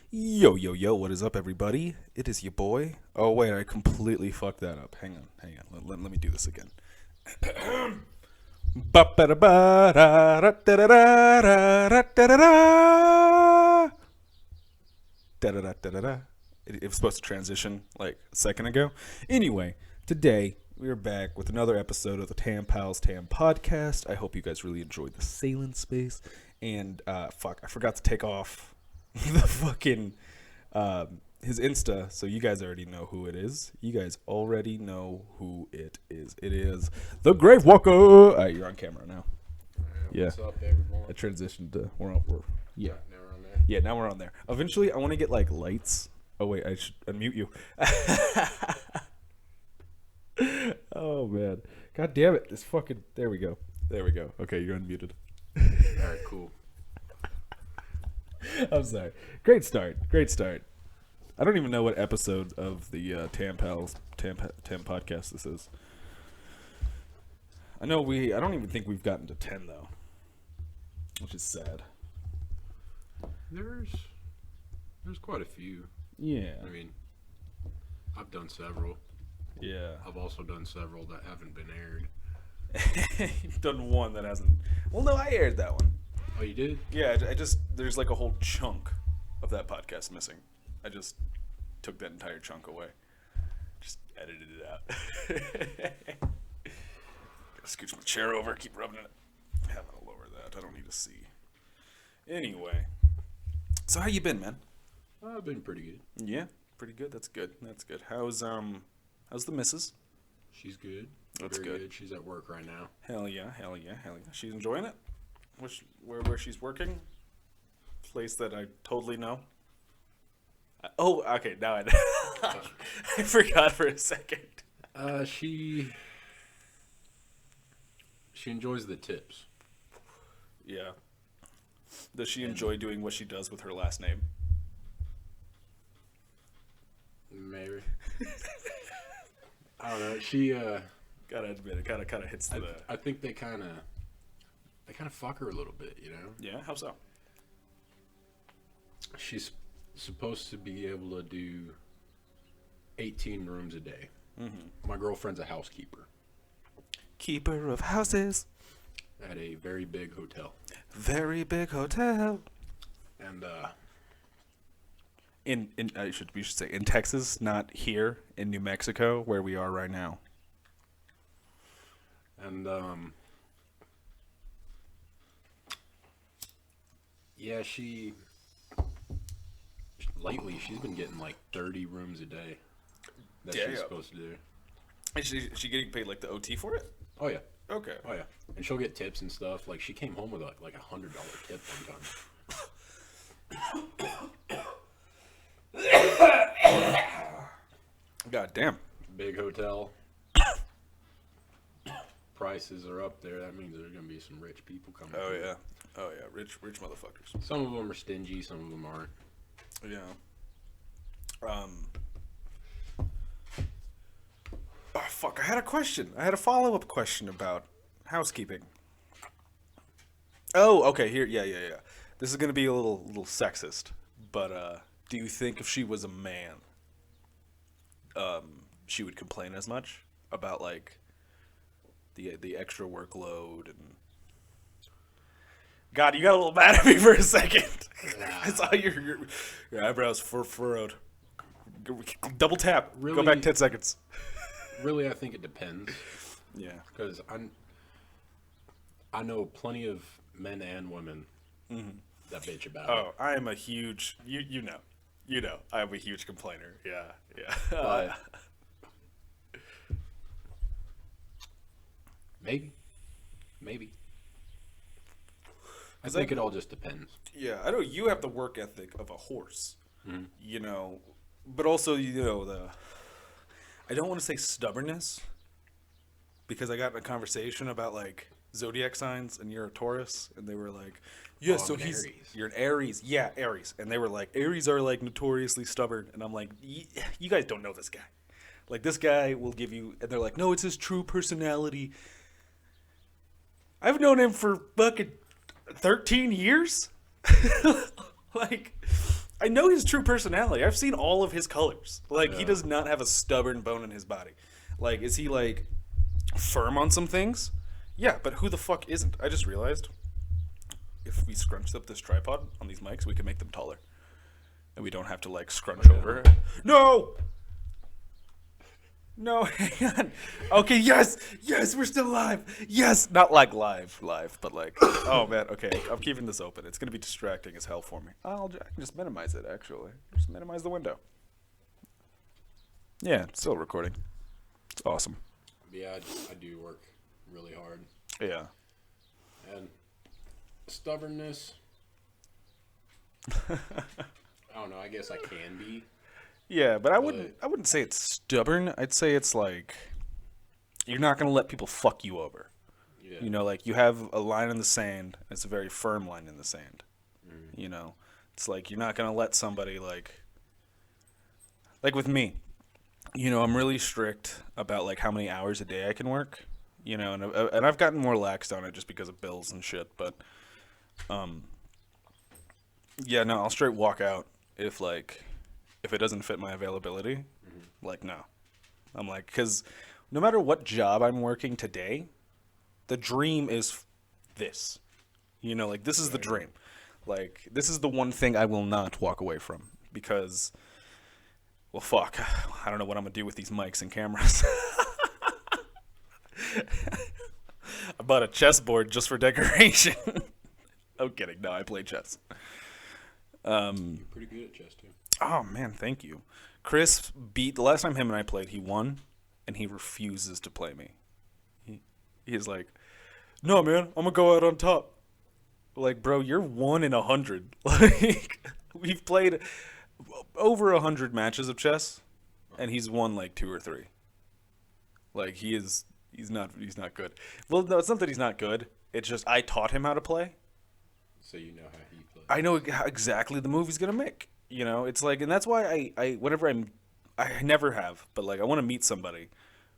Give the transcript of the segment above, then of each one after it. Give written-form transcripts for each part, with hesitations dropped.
Yo, yo, yo, what is up, everybody? It is your boy. Oh, wait, I completely fucked that up. Hang on. Let me do this again. It was supposed to transition like a second ago. Anyway, today we are back with another episode of the Tampals Tampodcast. I hope you guys really enjoyed the Salen space. And, I forgot to take off the fucking his Insta, so you guys already know who it is. You guys already know who it is. It is the Grave Walker. All right, you're on camera now. Yeah. What's up, everyone? I transitioned to Now we're on there. Yeah, now we're on there. Eventually, I want to get like lights. Oh wait, I should unmute you. Oh man, god damn it! This fucking. There we go. Okay, you're unmuted. All right, cool. I'm sorry. Great start. I don't even know what episode of the Tampals Tam podcast this is. I don't even think we've gotten to 10 though, which is sad. There's quite a few. Yeah. I mean, I've done several. Yeah. I've also done several that haven't been aired. You've done one that hasn't. Well, no, I aired that one. Oh, you did? Yeah, I just there's like a whole chunk of that podcast missing. I just took that entire chunk away. Just edited it out. Gotta scooch my chair over, keep rubbing it. Yeah, I'll lower that. I don't need to see. Anyway, so how you been, man? I've been pretty good. Yeah, pretty good. That's good. How's the missus? She's good. That's Very good. She's at work right now. Hell yeah. She's enjoying it. Where she's working? Place that I totally know. Oh, okay. Now I I forgot for a second. She enjoys the tips. Yeah. Does she enjoy doing what she does with her last name? Maybe. I don't know. She Gotta admit, it kind of hits the. I think they kind of fuck her a little bit, you know? Yeah. How so? She's supposed to be able to do 18 rooms a day. Mm-hmm. My girlfriend's a housekeeper. Keeper of houses. At a very big hotel. Very big hotel. And we should say in Texas, not here in New Mexico where we are right now. And yeah, lately she's been getting like 30 rooms a day that she's supposed to do. Is she getting paid like the OT for it? Oh yeah. Okay. Oh yeah. And she'll get tips and stuff. Like she came home with like $100 tip one time. God damn. Big hotel. Prices are up there. That means there's gonna be some rich people coming. Oh yeah. Rich motherfuckers. Some of them are stingy. Some of them aren't. Yeah. Oh fuck! I had a question. I had a follow-up question about housekeeping. Oh, okay. Here, yeah. This is gonna be a little sexist, but do you think if she was a man, she would complain as much about like the extra workload and? God, you got a little mad at me for a second. I saw your eyebrows furrowed. Double tap. Really? Go back 10 seconds. Really, I think it depends. Yeah. Because I know plenty of men and women that bitch about it. Oh, I am a huge you know I am a huge complainer. Yeah. But maybe. I think it all just depends. Yeah, I know you have the work ethic of a horse. You know, but also I don't want to say stubbornness because I got in a conversation about like zodiac signs and you're a Taurus and they were like, yeah, Oh, so I'm an he's Aries. you're an Aries. Yeah, Aries. And they were like, Aries are like notoriously stubborn. And I'm like, you guys don't know this guy. Like this guy will give you, and they're like, no, it's his true personality. I've known him for fucking 13 years. Like, I know his true personality. I've seen all of his colors. Like, he Yeah. does not have a stubborn bone in his body. Like, is he, like, firm on some things? Yeah, but who the fuck isn't? I just realized if we scrunched up this tripod on these mics, we can make them taller. And we don't have to, like, scrunch over. No! No, hang on. Okay, yes, we're still live. Yes, not like live, but like, oh man, okay, I'm keeping this open. It's gonna be distracting as hell for me. I can just minimize it. Actually, just minimize the window. Yeah, it's still recording. It's awesome. Yeah, I do work really hard. Yeah. And stubbornness, I don't know, I guess I can be. Yeah, but I wouldn't say it's stubborn. I'd say it's like you're not gonna let people fuck you over. Yeah. You know, like you have a line in the sand. It's a very firm line in the sand. You know, it's like you're not gonna let somebody like with me. You know, I'm really strict about like how many hours a day I can work. You know, and I've gotten more laxed on it just because of bills and shit. But, yeah, no, I'll straight walk out if it doesn't fit my availability. Like, no, I'm like, because no matter what job I'm working today, the dream is this. You know, like this is the dream. Like this is the one thing I will not walk away from because, well, fuck, I don't know what I'm gonna do with these mics and cameras. I bought a chessboard just for decoration. I'm kidding. No, I play chess. You're pretty good at chess too. Oh man, thank you. Chris beat the last time him and I played. He won, and he refuses to play me. He's like, "No, man, I'm gonna go out on top." Like, bro, you're 1 in 100. Like, we've played over 100 matches of chess, and he's won like 2 or 3. Like, he's not good. Well, no, it's not that he's not good. It's just I taught him how to play. So you know how he plays. I know exactly the move he's gonna make. You know, it's like, and that's why whenever I never have, but like I want to meet somebody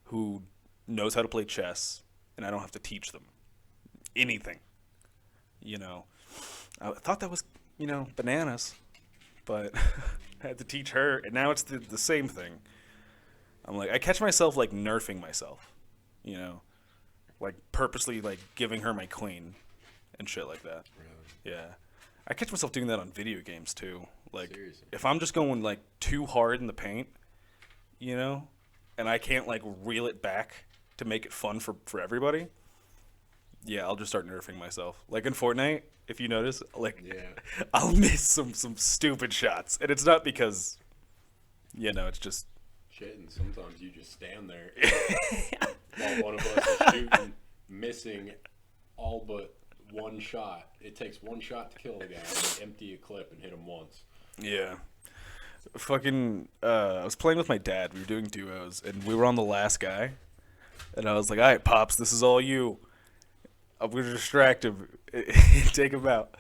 who knows how to play chess, and I don't have to teach them anything. You know, I thought that was bananas, but I had to teach her, and now it's the same thing. I'm like, I catch myself like nerfing myself, you know, like purposely like giving her my queen and shit like that. Really? Yeah. I catch myself doing that on video games too. Like, Seriously? if I'm just going like too hard in the paint, you know, and I can't like reel it back to make it fun for everybody, yeah, I'll just start nerfing myself. Like in Fortnite, if you notice, like, Yeah. I'll miss some stupid shots, and it's not because, it's just Shit, and sometimes you just stand there while one of us is shooting, missing all but one shot. It takes one shot to kill a guy, and empty a clip and hit him once. Yeah. Fucking, I was playing with my dad. We were doing duos, and we were on the last guy. And I was like, all right, Pops, this is all you. I'm going to distract him. Take him out.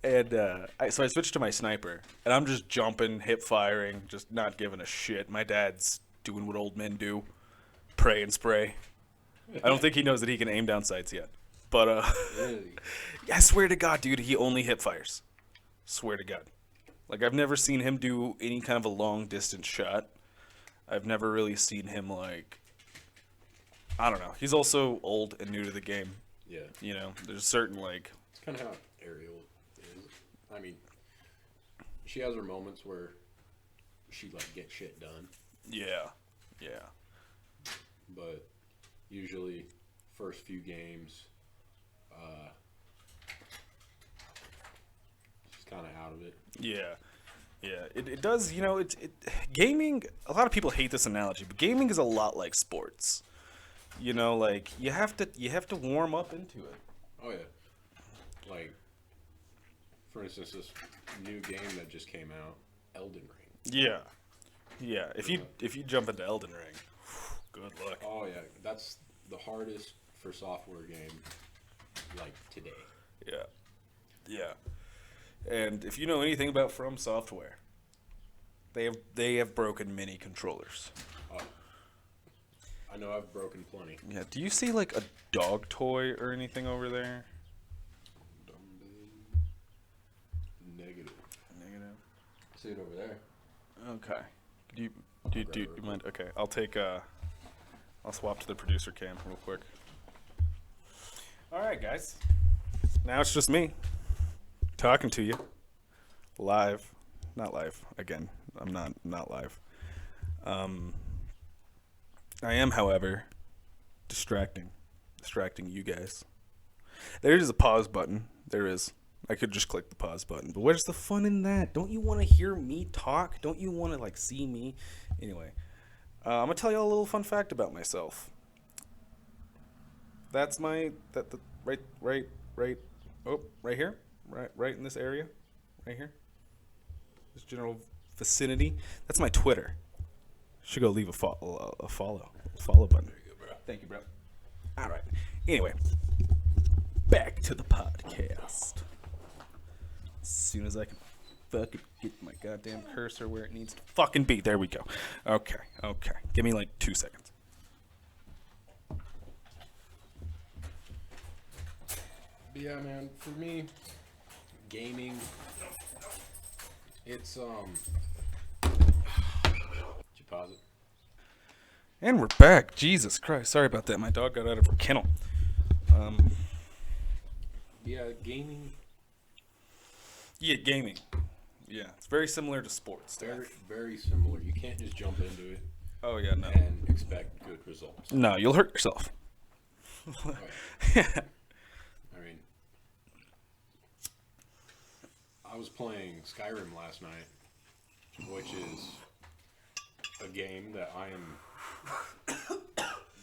And so I switched to my sniper. And I'm just jumping, hip firing, just not giving a shit. My dad's doing what old men do. Pray and spray. I don't think he knows that he can aim down sights yet. But, Really? I swear to God, dude, he only hip fires. Swear to God. Like, I've never seen him do any kind of a long-distance shot. I've never really seen him, like... I don't know. He's also old and new to the game. Yeah. You know, there's certain, like... It's kind of how Ariel is. I mean, she has her moments where she, like, gets shit done. Yeah. Yeah. But usually, first few games, she's kind of out of it. Yeah. Yeah. It does, gaming... A lot of people hate this analogy, but gaming is a lot like sports. You know, like, you have to warm up into it. Oh, yeah. Like, for instance, this new game that just came out, Elden Ring. Yeah. Yeah. If you jump into Elden Ring, good luck. Oh, yeah. That's the hardest for software game, like, today. Yeah. Yeah. And if you know anything about From Software, they have broken many controllers. Oh. I know I've broken plenty. Yeah. Do you see like a dog toy or anything over there? Negative. Negative. See it over there. Okay. Do you mind? Okay, I'll take. I'll swap to the producer cam real quick. All right, guys. Now it's just me talking to you live, not live again. I'm not live. I am, however, distracting you guys. There is a pause button. There is. I could just click the pause button. But where's the fun in that? Don't you want to hear me talk? Don't you want to like see me? Anyway, I'm gonna tell you all a little fun fact about myself. That's my right here, right in this area, right here, this general vicinity. That's my Twitter. Should go leave a follow button. There you go, bro. Thank you, bro. All right. Anyway, back to the podcast. As soon as I can fucking get my goddamn cursor where it needs to fucking be. There we go. Okay. Give me like 2 seconds. But yeah, man, for me, gaming, it's, did you pause it? And we're back. Jesus Christ. Sorry about that. My dog got out of her kennel. Yeah, gaming, Yeah, gaming. Yeah, it's very similar to sports. very, very similar. You can't just jump into it Oh, yeah, no. and expect good results. No, you'll hurt yourself. Right. I mean, I was playing Skyrim last night, which is a game that I am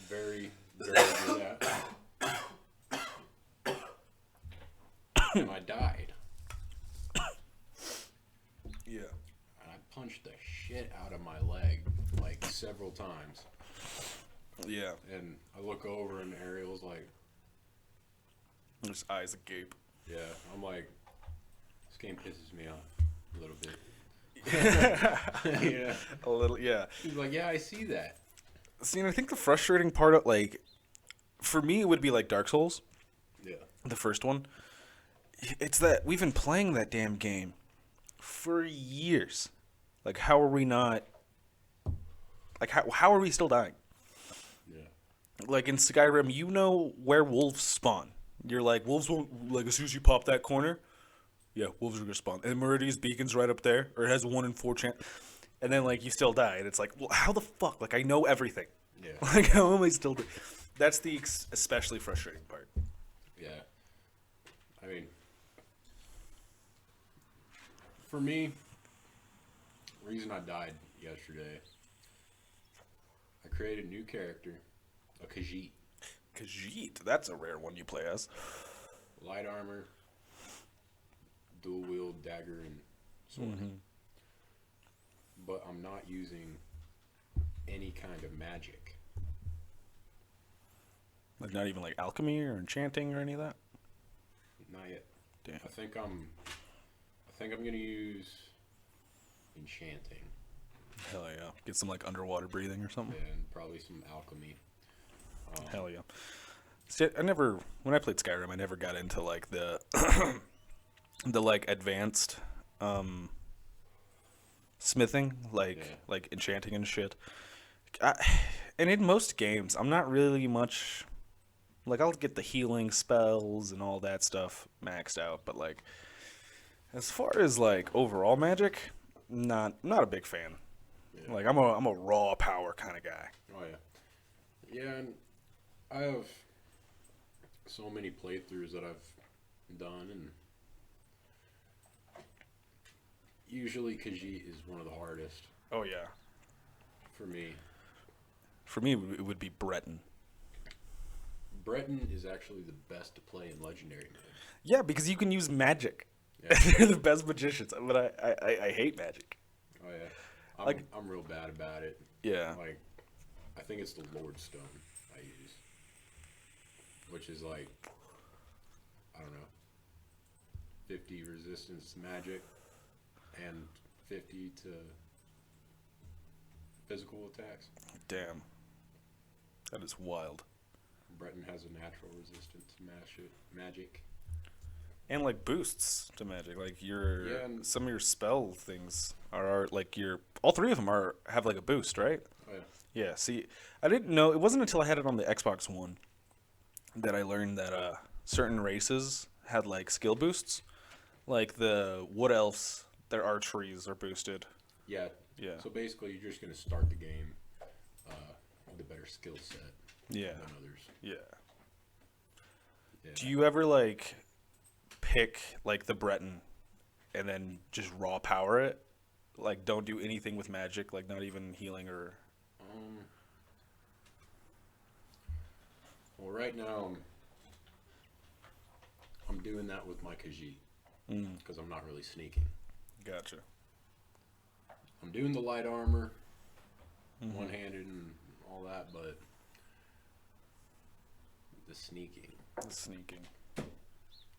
very, very good at. And I died. Yeah. And I punched the shit out of my leg like several times. Yeah. And I look over and Ariel's like, His eyes agape. yeah, I'm like, this game pisses me off a little bit. Yeah. A little, yeah. He's like, yeah, I see that. See, and I think the frustrating part of, like, for me, it would be like Dark Souls, Yeah. the first one. It's that we've been playing that damn game for years. Like, how are we not, like, how are we still dying? Yeah. Like, in Skyrim, you know where wolves spawn. You're like, wolves won't, like, as soon as you pop that corner, yeah, wolves are gonna spawn. And Meridia's Beacon's right up there, or it has a 1 in 4 chance. And then, like, you still die. And it's like, well, how the fuck? Like, I know everything. Yeah. Like, how am I still That's the especially frustrating part. Yeah. I mean, for me, the reason I died yesterday, I created a new character, a Khajiit. Khajiit, that's a rare one you play as. Light armor, dual wield dagger and sword. Mm-hmm. But I'm not using any kind of magic. Like, not even like alchemy or enchanting or any of that? Not yet. Damn. I think I'm gonna use enchanting Hell yeah. Get some like underwater breathing or something. and probably some alchemy. Hell yeah. See, when I played Skyrim, I never got into like the, the like advanced, smithing, like, Yeah. like enchanting and shit. And in most games, I'm not really much, like, I'll get the healing spells and all that stuff maxed out, but like, as far as like overall magic, not a big fan. Yeah. Like, I'm a raw power kind of guy. Oh yeah, yeah, and I have so many playthroughs that I've done, and usually Khajiit is one of the hardest Oh yeah. for me. For me, it would be Breton. Breton is actually the best to play in Legendary mode. Yeah, because you can use magic. Yeah. They're the best magicians, but I hate magic. Oh yeah, Like- I'm real bad about it. Yeah. Like, I think it's the Lord Stone I use, which is like, I don't know, 50 resistance to magic and 50 to physical attacks. Damn. That is wild. Breton has a natural resistance to magic. And like boosts to magic, like your Yeah, and, some of your spell things are like your all three of them are have like a boost, right? oh yeah. Yeah. See, I didn't know it wasn't until I had it on the Xbox One that I learned that certain races had like skill boosts, like the wood elves, their archeries are boosted. Yeah. Yeah. So basically, you're just gonna start the game uh, with a better skill set Yeah. than others. Yeah. Yeah. Do you ever like pick like the Breton and then just raw power it? Like don't do anything with magic, like not even healing or Um. Well, right now I'm doing that with my Khajiit because I'm not really sneaking. gotcha. I'm doing the light armor, one-handed and all that, but the sneaking, The sneaking.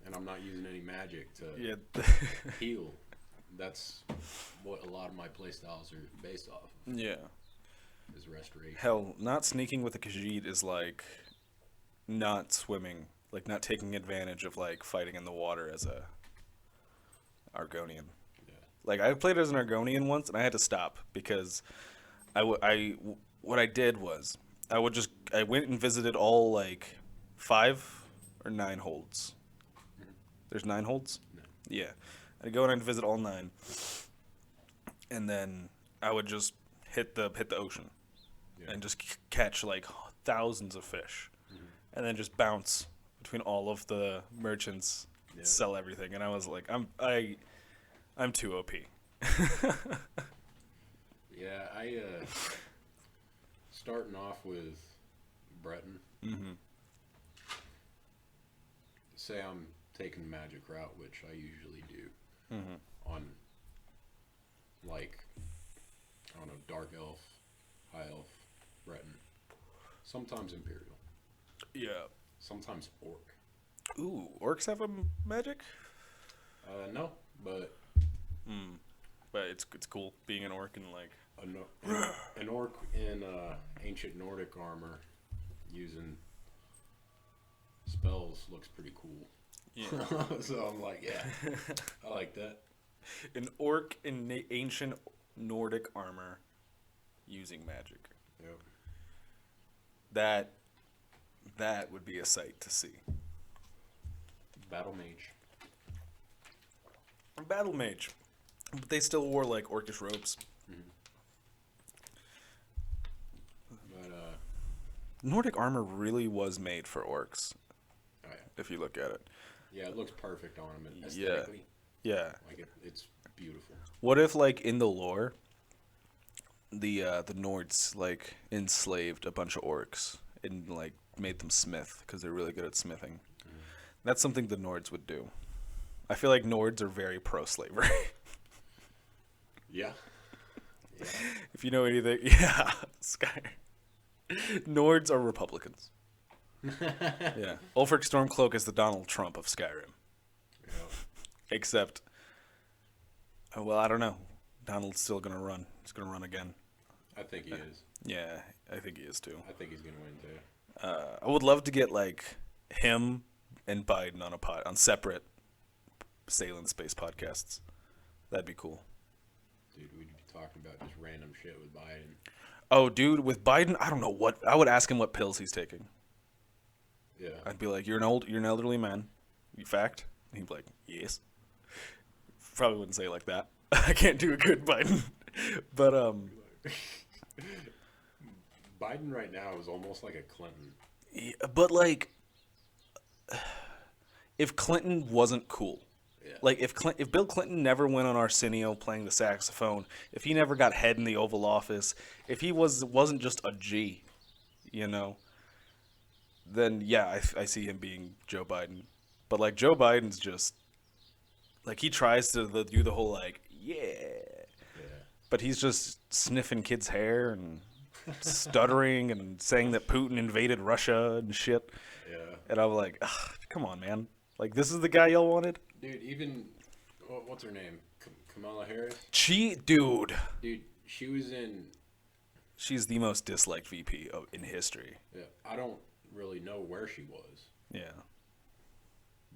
and I'm not using any magic to Yeah. heal. That's what a lot of my playstyles are based off of, Yeah. is restoration. Hell, not sneaking with a Khajiit is like not swimming, like not taking advantage of like fighting in the water as a Argonian. Yeah. Like I played as an Argonian once, and I had to stop because what I did was I went and visited all like 5 or 9 holds. There's 9 holds. No. Yeah, I'd go in and visit all 9, and then I would just hit the ocean, Yeah. and just catch like thousands of fish, and then just bounce between all of the merchants, Yeah. sell everything. And I was like, I'm too OP. Yeah, I starting off with Breton. Say I'm taking the magic route, which I usually do on like I don't know, dark elf, high elf, Breton, sometimes Imperial, Yeah. sometimes Orc. Ooh, orcs have a magic, No, but but it's cool being an orc and like an Orc in ancient Nordic armor using spells looks pretty cool. yeah, So I'm like, yeah, I like that. an orc in ancient Nordic armor using magic. Yep. That would be a sight to see. Battle mage. Battle mage, but they still wore like orcish robes. But Nordic armor really was made for orcs, oh yeah, if you look at it. yeah, it looks perfect on him Yeah. aesthetically. Yeah. Like it's beautiful. What if like in the lore, the Nords like enslaved a bunch of orcs and like made them smith because they're really good at smithing? That's something the Nords would do. I feel like Nords are very pro-slavery. Yeah. Yeah. If you know anything, yeah, Sky. Nords are Republicans. Yeah, Ulfric Stormcloak is the Donald Trump of Skyrim. Yeah. Except, well, I don't know. Donald's still gonna run. He's gonna run again. I think he is. Yeah, I think he is too. I think he's gonna win too. I would love to get like him and Biden on separate Salen space podcasts. That'd be cool. Dude, we'd be talking about just random shit with Biden. Oh, dude, with Biden, I don't know what I would ask him what pills he's taking. Yeah. I'd be like, you're an elderly man. You fact? And he'd be like, yes. Probably wouldn't say it like that. I can't do a good Biden. But Biden right now is almost like a Clinton. yeah, but like if Clinton wasn't cool. Yeah. Like if Bill Clinton never went on Arsenio playing the saxophone, if he never got head in the Oval Office, if he wasn't just a G, you know, then yeah, I see him being Joe Biden. But like Joe Biden's just like he tries to do the whole like Yeah. but he's just sniffing kids' hair and stuttering and saying that Putin invaded Russia and shit. Yeah. And I'm like, come on, man. Like this is the guy y'all wanted? Dude, even what's her name? Kamala Harris. Dude. Dude, she was in. She's the most disliked VP in history. Yeah, I don't really know where she was, Yeah.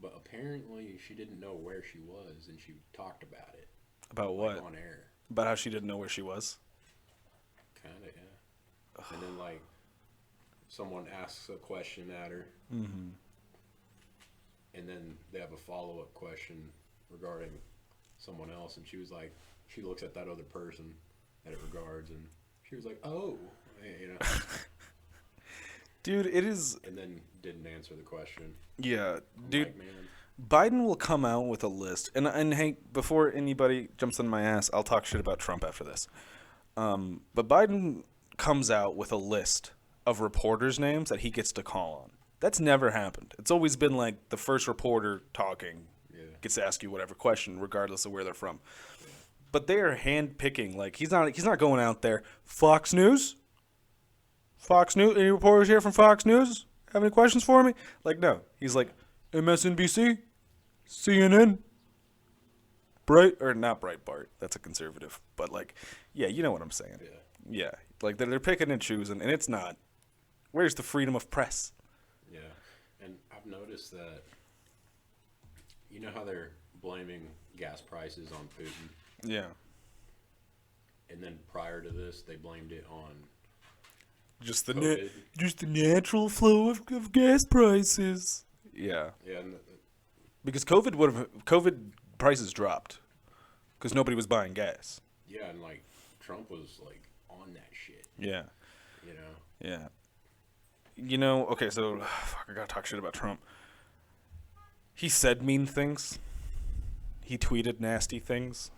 but apparently she didn't know where she was, and she talked about it. About what? On air. About how she didn't know where she was? Kinda, yeah. And then, like, someone asks a question at her. Mm-hmm. And then they have a follow-up question regarding someone else, and she was like, she looks at that other person that it regards, and she was like, oh, you know. Dude, it is... And then didn't answer the question. Yeah, I'm dude. like, man. Biden will come out with a list, and Hank, before anybody jumps on my ass, I'll talk shit about Trump after this. But Biden comes out with a list of reporters' names that he gets to call on. That's never happened. It's always been like the first reporter talking gets to ask you whatever question, regardless of where they're from. Yeah. But they are hand-picking. Like, he's not going out there, Fox News? Fox News? Any reporters here from Fox News? Have any questions for me? Like, no. He's like, MSNBC, CNN, not Breitbart. That's a conservative. But, like, yeah, you know what I'm saying. Yeah. Like, they're picking and choosing, and it's not. Where's the freedom of press? Yeah. And I've noticed that, you know how they're blaming gas prices on Putin? Yeah. And then prior to this, they blamed it on just the natural flow of gas prices. Yeah. Yeah. Because COVID prices dropped because nobody was buying gas. Yeah, and like Trump was like on that shit. Yeah. You know. Yeah. You know. Okay, so I gotta talk shit about Trump. He said mean things. He tweeted nasty things.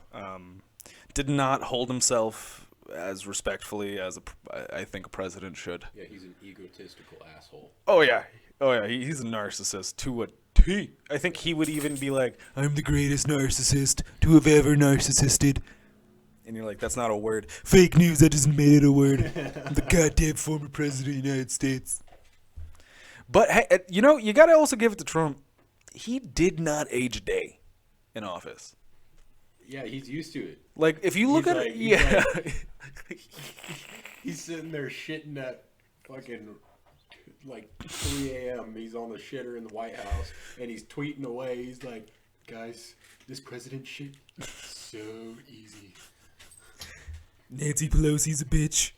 Did not hold himself as respectfully as I think a president should. Yeah, he's an egotistical asshole. Oh yeah. He's a narcissist to a T. I think he would even be like, "I'm the greatest narcissist to have ever narcissisted." And you're like, "That's not a word. Fake news. That doesn't make it a word." I'm the goddamn former president of the United States. But hey, you know, you gotta also give it to Trump. He did not age a day in office. Yeah, he's used to it. Like, if you look at it, yeah. He's sitting there shitting at fucking, like, 3 a.m. He's on the shitter in the White House, and he's tweeting away. He's like, guys, this president shit is so easy. Nancy Pelosi's a bitch.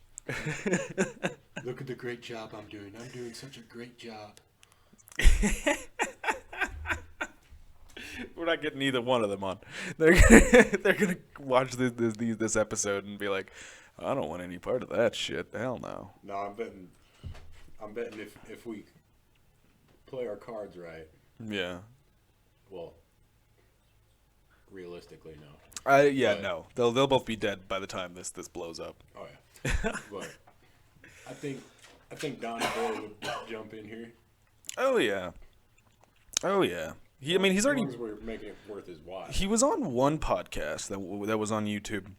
Look at the great job I'm doing. I'm doing such a great job. We're not getting either one of them on. They're gonna watch this episode and be like, I don't want any part of that shit. Hell no. No, I'm betting if we play our cards right. Yeah. Well, realistically, no. No. They'll both be dead by the time this blows up. Oh yeah. But I think Donnie Boy would jump in here. Oh yeah. He's already. As long as we're making it worth his while. He was on one podcast that was on YouTube,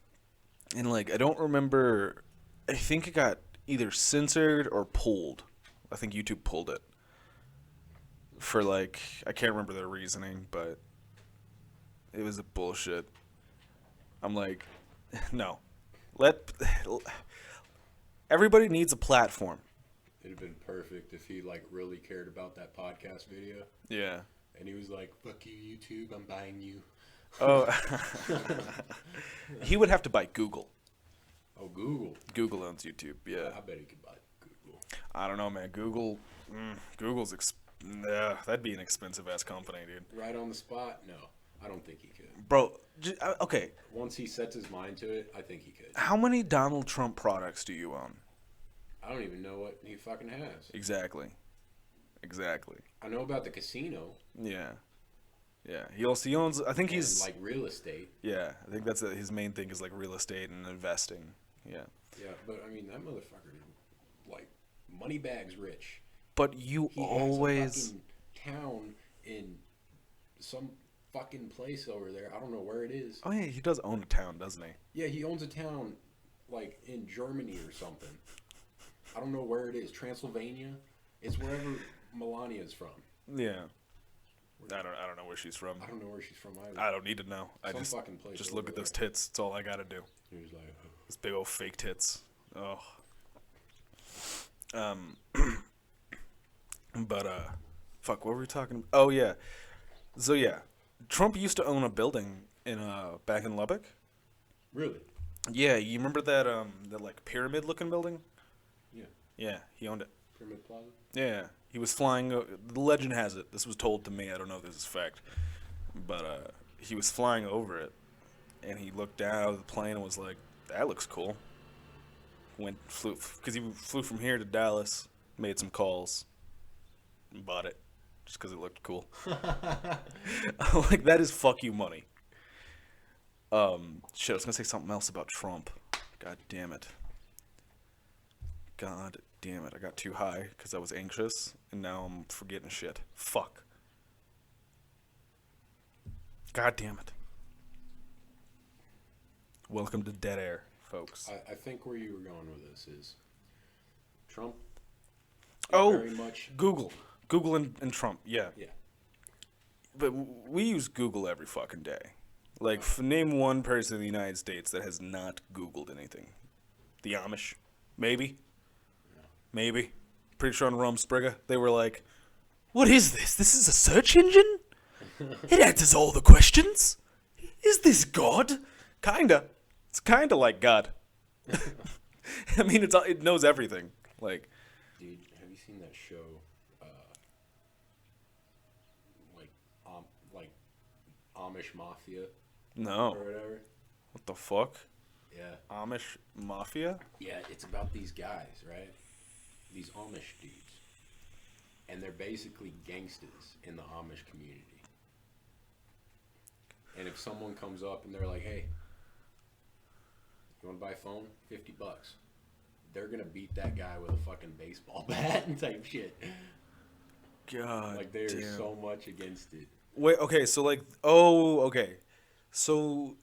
and like I don't remember. I think it got either censored or pulled. I think YouTube pulled it for like I can't remember their reasoning, but it was a bullshit. I'm like, no, everybody needs a platform. It'd have been perfect if he like really cared about that podcast video. Yeah. And he was like, fuck you, YouTube, I'm buying you. Oh. He would have to buy Google. Oh, Google. Google owns YouTube, yeah. I bet he could buy Google. I don't know, man. Google's that'd be an expensive-ass company, dude. Right on the spot? No, I don't think he could. Bro, okay. Once he sets his mind to it, I think he could. How many Donald Trump products do you own? I don't even know what he fucking has. Exactly. I know about the casino. Yeah. He also owns. I think he's like real estate. Yeah, I think that's his main thing is like real estate and investing. Yeah. Yeah, but I mean that motherfucker is like money bags rich. But he always has a fucking town in some fucking place over there. I don't know where it is. Oh yeah, he does own a town, doesn't he? Yeah, he owns a town like in Germany or something. I don't know where it is. Transylvania. It's wherever Melania's from. Yeah. I don't know where she's from. I don't know where she's from either. I don't need to know. Some fucking place just look at those tits. That's all I gotta do. He was like, oh. Those big old fake tits. Oh. But fuck, what were we talking about? Oh yeah. So yeah, Trump used to own a building in back in Lubbock. Really? Yeah, you remember that like pyramid looking building? Yeah. Yeah, he owned it. Pyramid Plaza? Yeah, he was flying. The legend has it. This was told to me. I don't know if this is fact, but he was flying over it, and he looked down out of the plane and was like, "That looks cool." Flew because he flew from here to Dallas, made some calls, and bought it just because it looked cool. Like that is fuck you money. Shit, I was gonna say something else about Trump. God damn it. God damn it. I got too high because I was anxious, and now I'm forgetting shit. Fuck. God damn it. Welcome to Dead Air, folks. I think where you were going with this is Trump. Oh, very much. Google. Google and Trump, yeah. Yeah. But we use Google every fucking day. Like, name one person in the United States that has not Googled anything. The Amish? Maybe. Maybe. Pretty sure on Rumspriga, they were like, "What is this? This is a search engine? It answers all the questions? Is this God?" Kinda. It's kinda like God. I mean, it knows everything. Like, Dude, have you seen that show? Like, like Amish Mafia no. or whatever. What the fuck? Yeah. Amish Mafia? Yeah, it's about these guys, right? These Amish dudes. And they're basically gangsters in the Amish community. And if someone comes up and they're like, "Hey, you want to buy a phone? $50." They're going to beat that guy with a fucking baseball bat and type shit. God Like, they're damn. so much against it. Wait, okay, so like, oh, okay. So,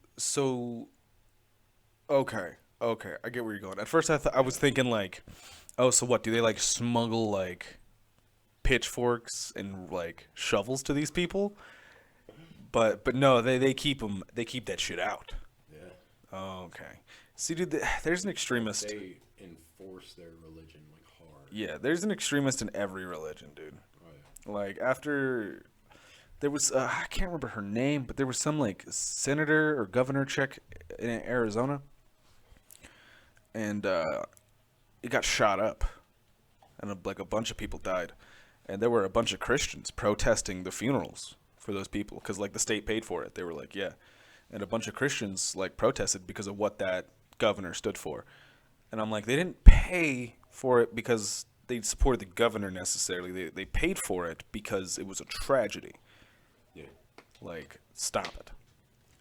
okay, I get where you're going. At first I was thinking like, oh, so what, do they like smuggle like pitchforks and like shovels to these people? But no, they keep that shit out. Yeah. Oh, okay. See, dude, there's an extremist. They enforce their religion, like, hard. Yeah, there's an extremist in every religion, dude. Oh, yeah. Like after there was I can't remember her name, but there was some like senator or governor chick in Arizona, and it got shot up, and like a bunch of people died, and there were a bunch of Christians protesting the funerals for those people because like the state paid for it. They were like, yeah, and a bunch of Christians like protested because of what that governor stood for, and I'm like, they didn't pay for it because they supported the governor necessarily. They paid for it because it was a tragedy. Yeah. Like, stop it.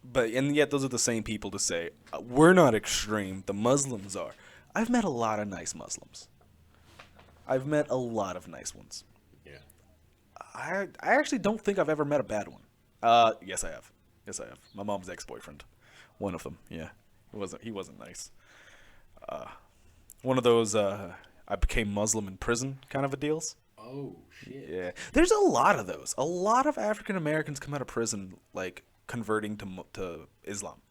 But and yet those are the same people to say we're not extreme. The Muslims are. I've met a lot of nice Muslims. I've met a lot of nice ones. Yeah. I actually don't think I've ever met a bad one. Yes I have. Yes I have. My mom's ex-boyfriend, one of them. Yeah, he wasn't nice. One of those I became Muslim in prison kind of a deals. Oh, shit. Yeah, there's a lot of those. A lot of African Americans come out of prison like converting to Islam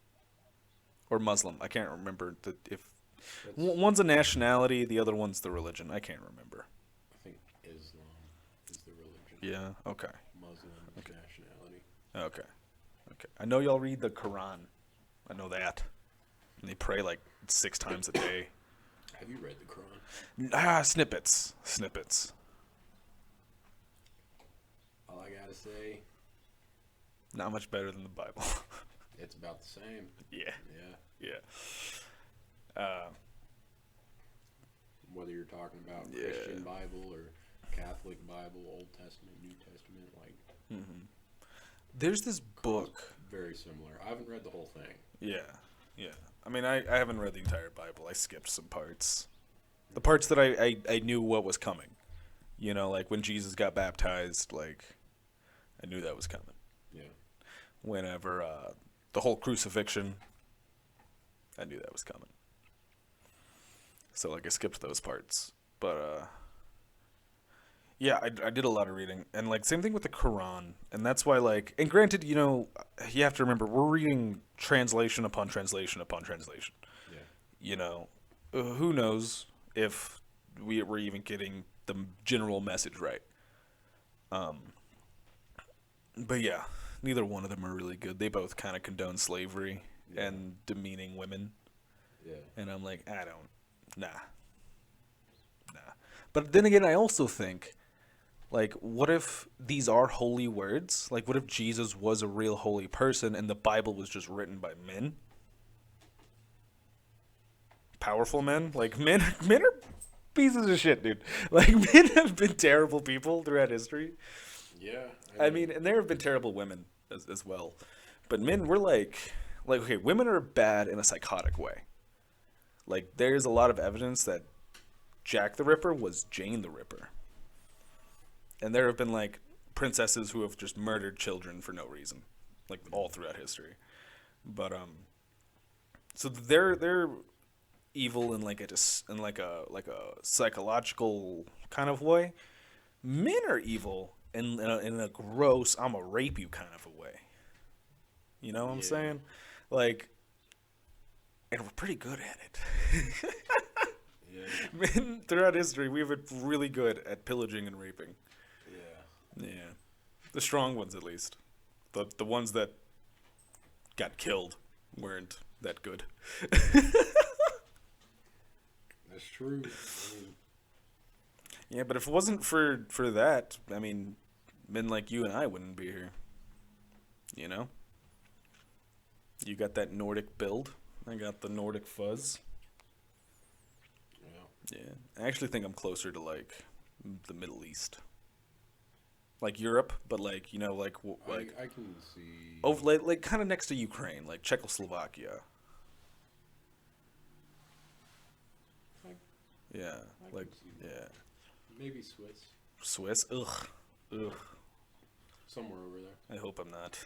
or Muslim. I can't remember if one's a nationality, the other one's the religion. I can't remember. I think Islam is the religion. Yeah. Okay. Muslim is nationality. Okay. Okay. I know y'all read the Quran. I know that. And they pray like 6 times a day. Have you read the Quran? Snippets. All I gotta say, Not much better than the Bible. it's about the same. Yeah. Yeah. Yeah. Whether you're talking about Yeah. Christian Bible or Catholic Bible, Old Testament, New Testament, like, There's this book. very similar. I haven't read the whole thing. Yeah. Yeah. I mean, I haven't read the entire Bible. I skipped some parts. The parts that I knew what was coming. You know, like when Jesus got baptized, like, I knew that was coming. Yeah. Whenever the whole crucifixion, I knew that was coming. So, like, I skipped those parts. But, yeah, I did a lot of reading. And, like, same thing with the Quran. And that's why, like, and granted, you know, you have to remember, we're reading translation upon translation upon translation. Yeah. You know, who knows if we're even getting the general message right. But yeah, neither one of them are really good. They both kind of condone slavery Yeah. and demeaning women. Yeah. And I'm like, I don't, nah. But then again, I also think, like, what if these are holy words? Like, what if Jesus was a real holy person and the Bible was just written by men? Powerful men? Like, men are pieces of shit, dude. Like, men have been terrible people throughout history. Yeah. I mean, and there have been terrible women as well. But men, we're like, okay, women are bad in a psychotic way. Like, there's a lot of evidence that Jack the Ripper was Jane the Ripper. And there have been, like, princesses who have just murdered children for no reason. Like, all throughout history. But, so they're evil in like a psychological kind of way. Men are evil in a gross I'm gonna rape you kind of a way. You know what I'm Yeah. saying? Like, and we're pretty good at it. Yeah. Men throughout history, we've been really good at pillaging and raping. Yeah. Yeah, the strong ones at least. The ones that got killed weren't that good. That's true. I mean, Yeah, but if it wasn't for that, I mean, men like you and I wouldn't be here. You know? You got that Nordic build. I got the Nordic fuzz. yeah. Yeah. I actually think I'm closer to like the Middle East. Like Europe, but like, you know, like I can see. oh, like kind of next to Ukraine, like Czechoslovakia. I, Yeah. I Like can see yeah. maybe Swiss. Swiss. Ugh. Ugh. Somewhere over there. I hope I'm not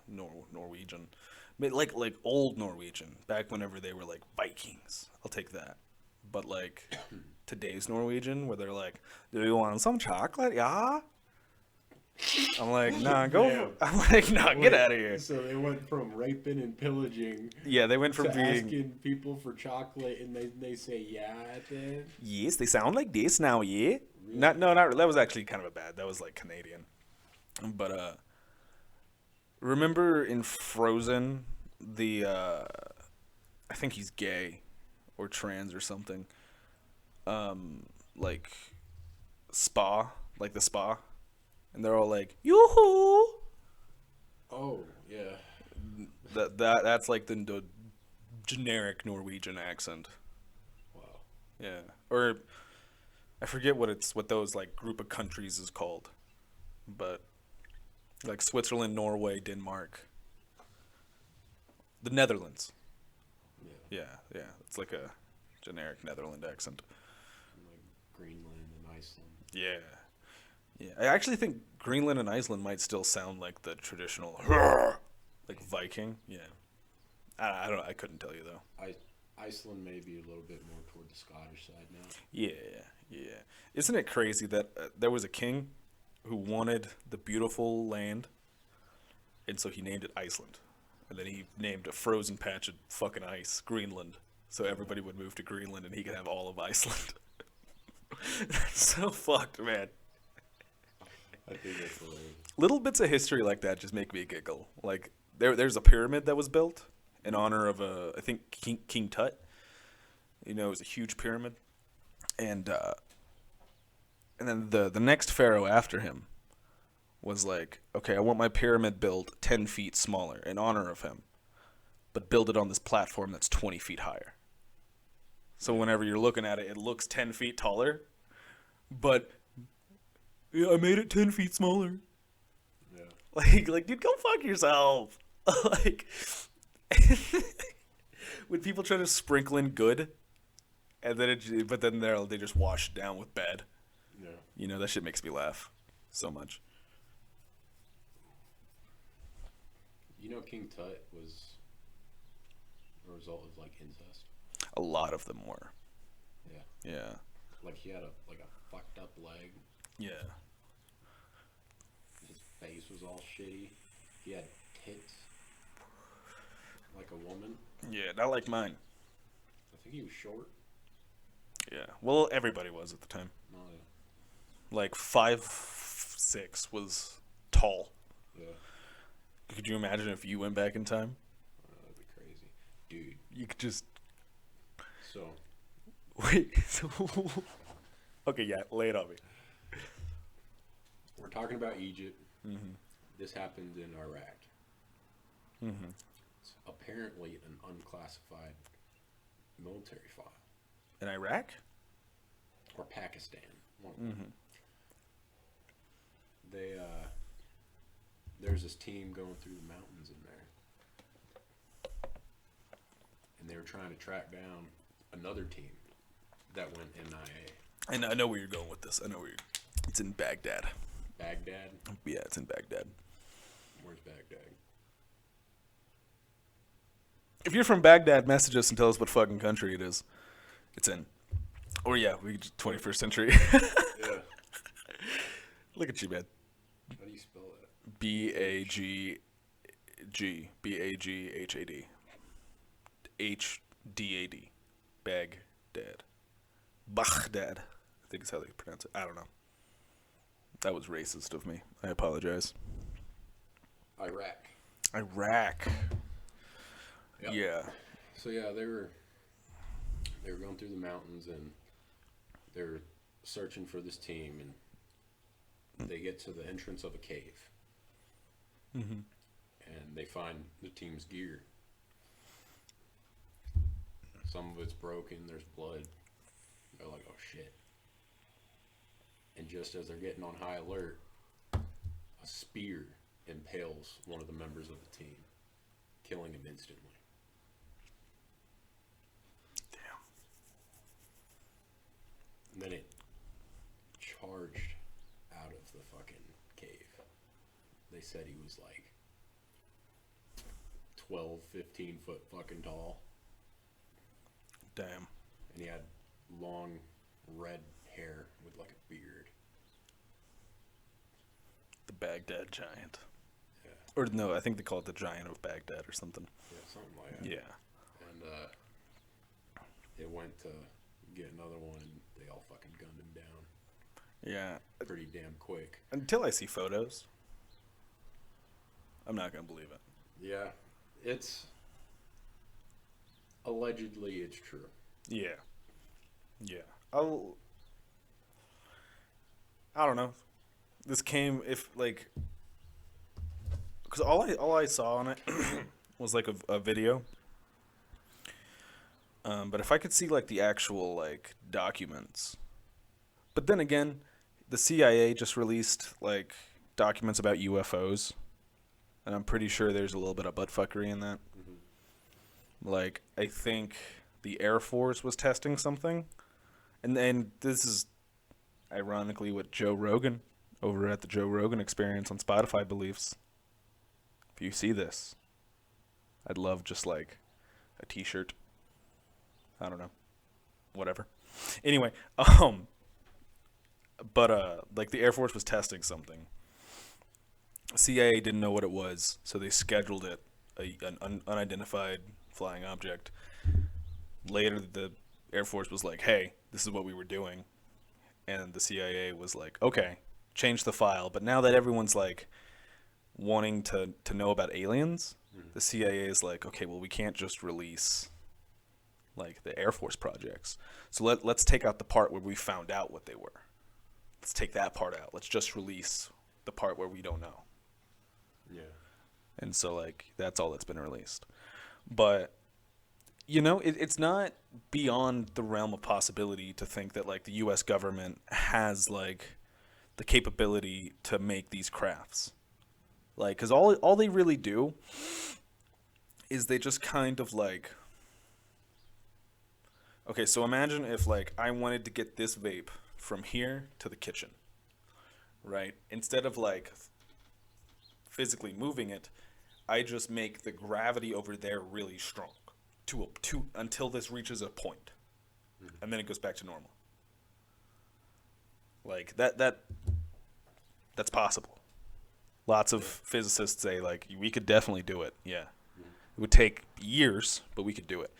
Norwegian. Like old Norwegian, back whenever they were like Vikings. I'll take that. But like today's Norwegian, where they're like, "Do you want some chocolate? Yeah." I'm like, nah, go. Damn. I'm like, nah, get Wait, out of here. So they went from raping and pillaging Yeah, they went from to being asking people for chocolate, and they say yeah at the end. yes, they sound like this now, yeah. Not no, not that was actually kind of a bad. That was like Canadian. But remember in Frozen, the I think he's gay or trans or something. Like spa, like the spa, and they're all like yoo-hoo. Oh yeah. That's like the generic Norwegian accent. Wow. Yeah, or I forget what those like group of countries is called, but like Switzerland, Norway, Denmark, the Netherlands. Yeah. Yeah, it's like a generic Netherland accent. Like Greenland and Iceland. Yeah. I actually think Greenland and Iceland might still sound like the traditional like Viking. Yeah, I don't know. I couldn't tell you though. Iceland may be a little bit more toward the Scottish side now. Yeah. Isn't it crazy that there was a king who wanted the beautiful land, and so he named it Iceland, and then he named a frozen patch of fucking ice Greenland, so everybody would move to Greenland and he could have all of Iceland. That's so fucked, man. I think that's hilarious. Little bits of history like that just make me giggle. Like there's a pyramid that was built in honor of I think King Tut. You know, it was a huge pyramid, and then the next pharaoh after him was like, okay, I want my pyramid built 10 feet smaller in honor of him, but build it on this platform that's 20 feet higher. So whenever you're looking at it, it looks 10 feet taller, but yeah, I made it 10 feet smaller. Yeah. Like, dude, go fuck yourself. Like, when people try to sprinkle in good, and then but then they just wash it down with bad. Yeah. You know, that shit makes me laugh so much. You know, King Tut was a result of like incest. A lot of them were. Yeah. Yeah. Like he had a fucked up leg. Yeah. His face was all shitty. He had tits like a woman. Yeah, not like mine. I think he was short. Yeah. Well, everybody was at the time. No, Like 5'6" was tall. Could you imagine if you went back in time? That'd be crazy, dude. You could just So wait. Okay, yeah, lay it on me. we're talking about Egypt. Mm-hmm. This happened in Iraq. Mm-hmm. It's apparently an unclassified military file. In Iraq? Or Pakistan. Mm-hmm. They there's this team going through the mountains in there, and they were trying to track down another team that went MIA. And I know where you're going with this. It's in Baghdad. Baghdad? Yeah, it's in Baghdad. Where's Baghdad? If you're from Baghdad, message us and tell us what fucking country it is. It's in. Or yeah, we could just 21st century. Yeah. Look at you, man. How do you spell that? Baghad. HDAD. Baghdad. Baghdad. I think is how they pronounce it. I don't know. That was racist of me. I apologize. Iraq. Yep. Yeah. So yeah, they were going through the mountains and they were searching for this team, and they get to the entrance of a cave. Mm-hmm. And they find the team's gear. Some of it's broken, there's blood. They're like, oh shit. And just as they're getting on high alert, a spear impales one of the members of the team, killing him instantly. Damn. And then it charged out of the fucking cave. They said he was like 12, 15 foot fucking tall. Damn. And he had long red hair with like a beard. The Baghdad Giant. Yeah. Or no, I think they call it the Giant of Baghdad or something. Yeah, something like that. Yeah. And it went to get another one, and they all fucking gunned him down. Yeah. Pretty damn quick. Until I see photos, I'm not gonna believe it. Yeah, it's allegedly it's true. Yeah. Yeah. I don't know. This came because all I saw on it was like a video. But if I could see like the actual like documents, but then again, the CIA just released like documents about UFOs, and I'm pretty sure there's a little bit of buttfuckery in that. Mm-hmm. Like I think the Air Force was testing something, and this is ironically what Joe Rogan over at the Joe Rogan Experience on Spotify believes. If you see this, I'd love just like a t-shirt. I don't know. Whatever. Anyway, but like the Air Force was testing something. CIA didn't know what it was, so they scheduled it, an unidentified flying object. Later, the Air Force was like, hey, this is what we were doing. And the CIA was like, okay, change the file. But now that everyone's like wanting to know about aliens, the CIA is like, okay, well, we can't just release like the Air Force projects. So let's take out the part where we found out what they were. Let's take that part out. Let's just release the part where we don't know. Yeah. And so like that's all that's been released. But you know, it's not beyond the realm of possibility to think that like the U.S. government has like the capability to make these crafts. Like, because all they really do is they just kind of like, okay, so imagine if like I wanted to get this vape from here to the kitchen, right? Instead of like physically moving it, I just make the gravity over there really strong to until this reaches a point, and then it goes back to normal. Like that's possible. Lots of physicists say like we could definitely do it. Yeah, it would take years, but we could do it.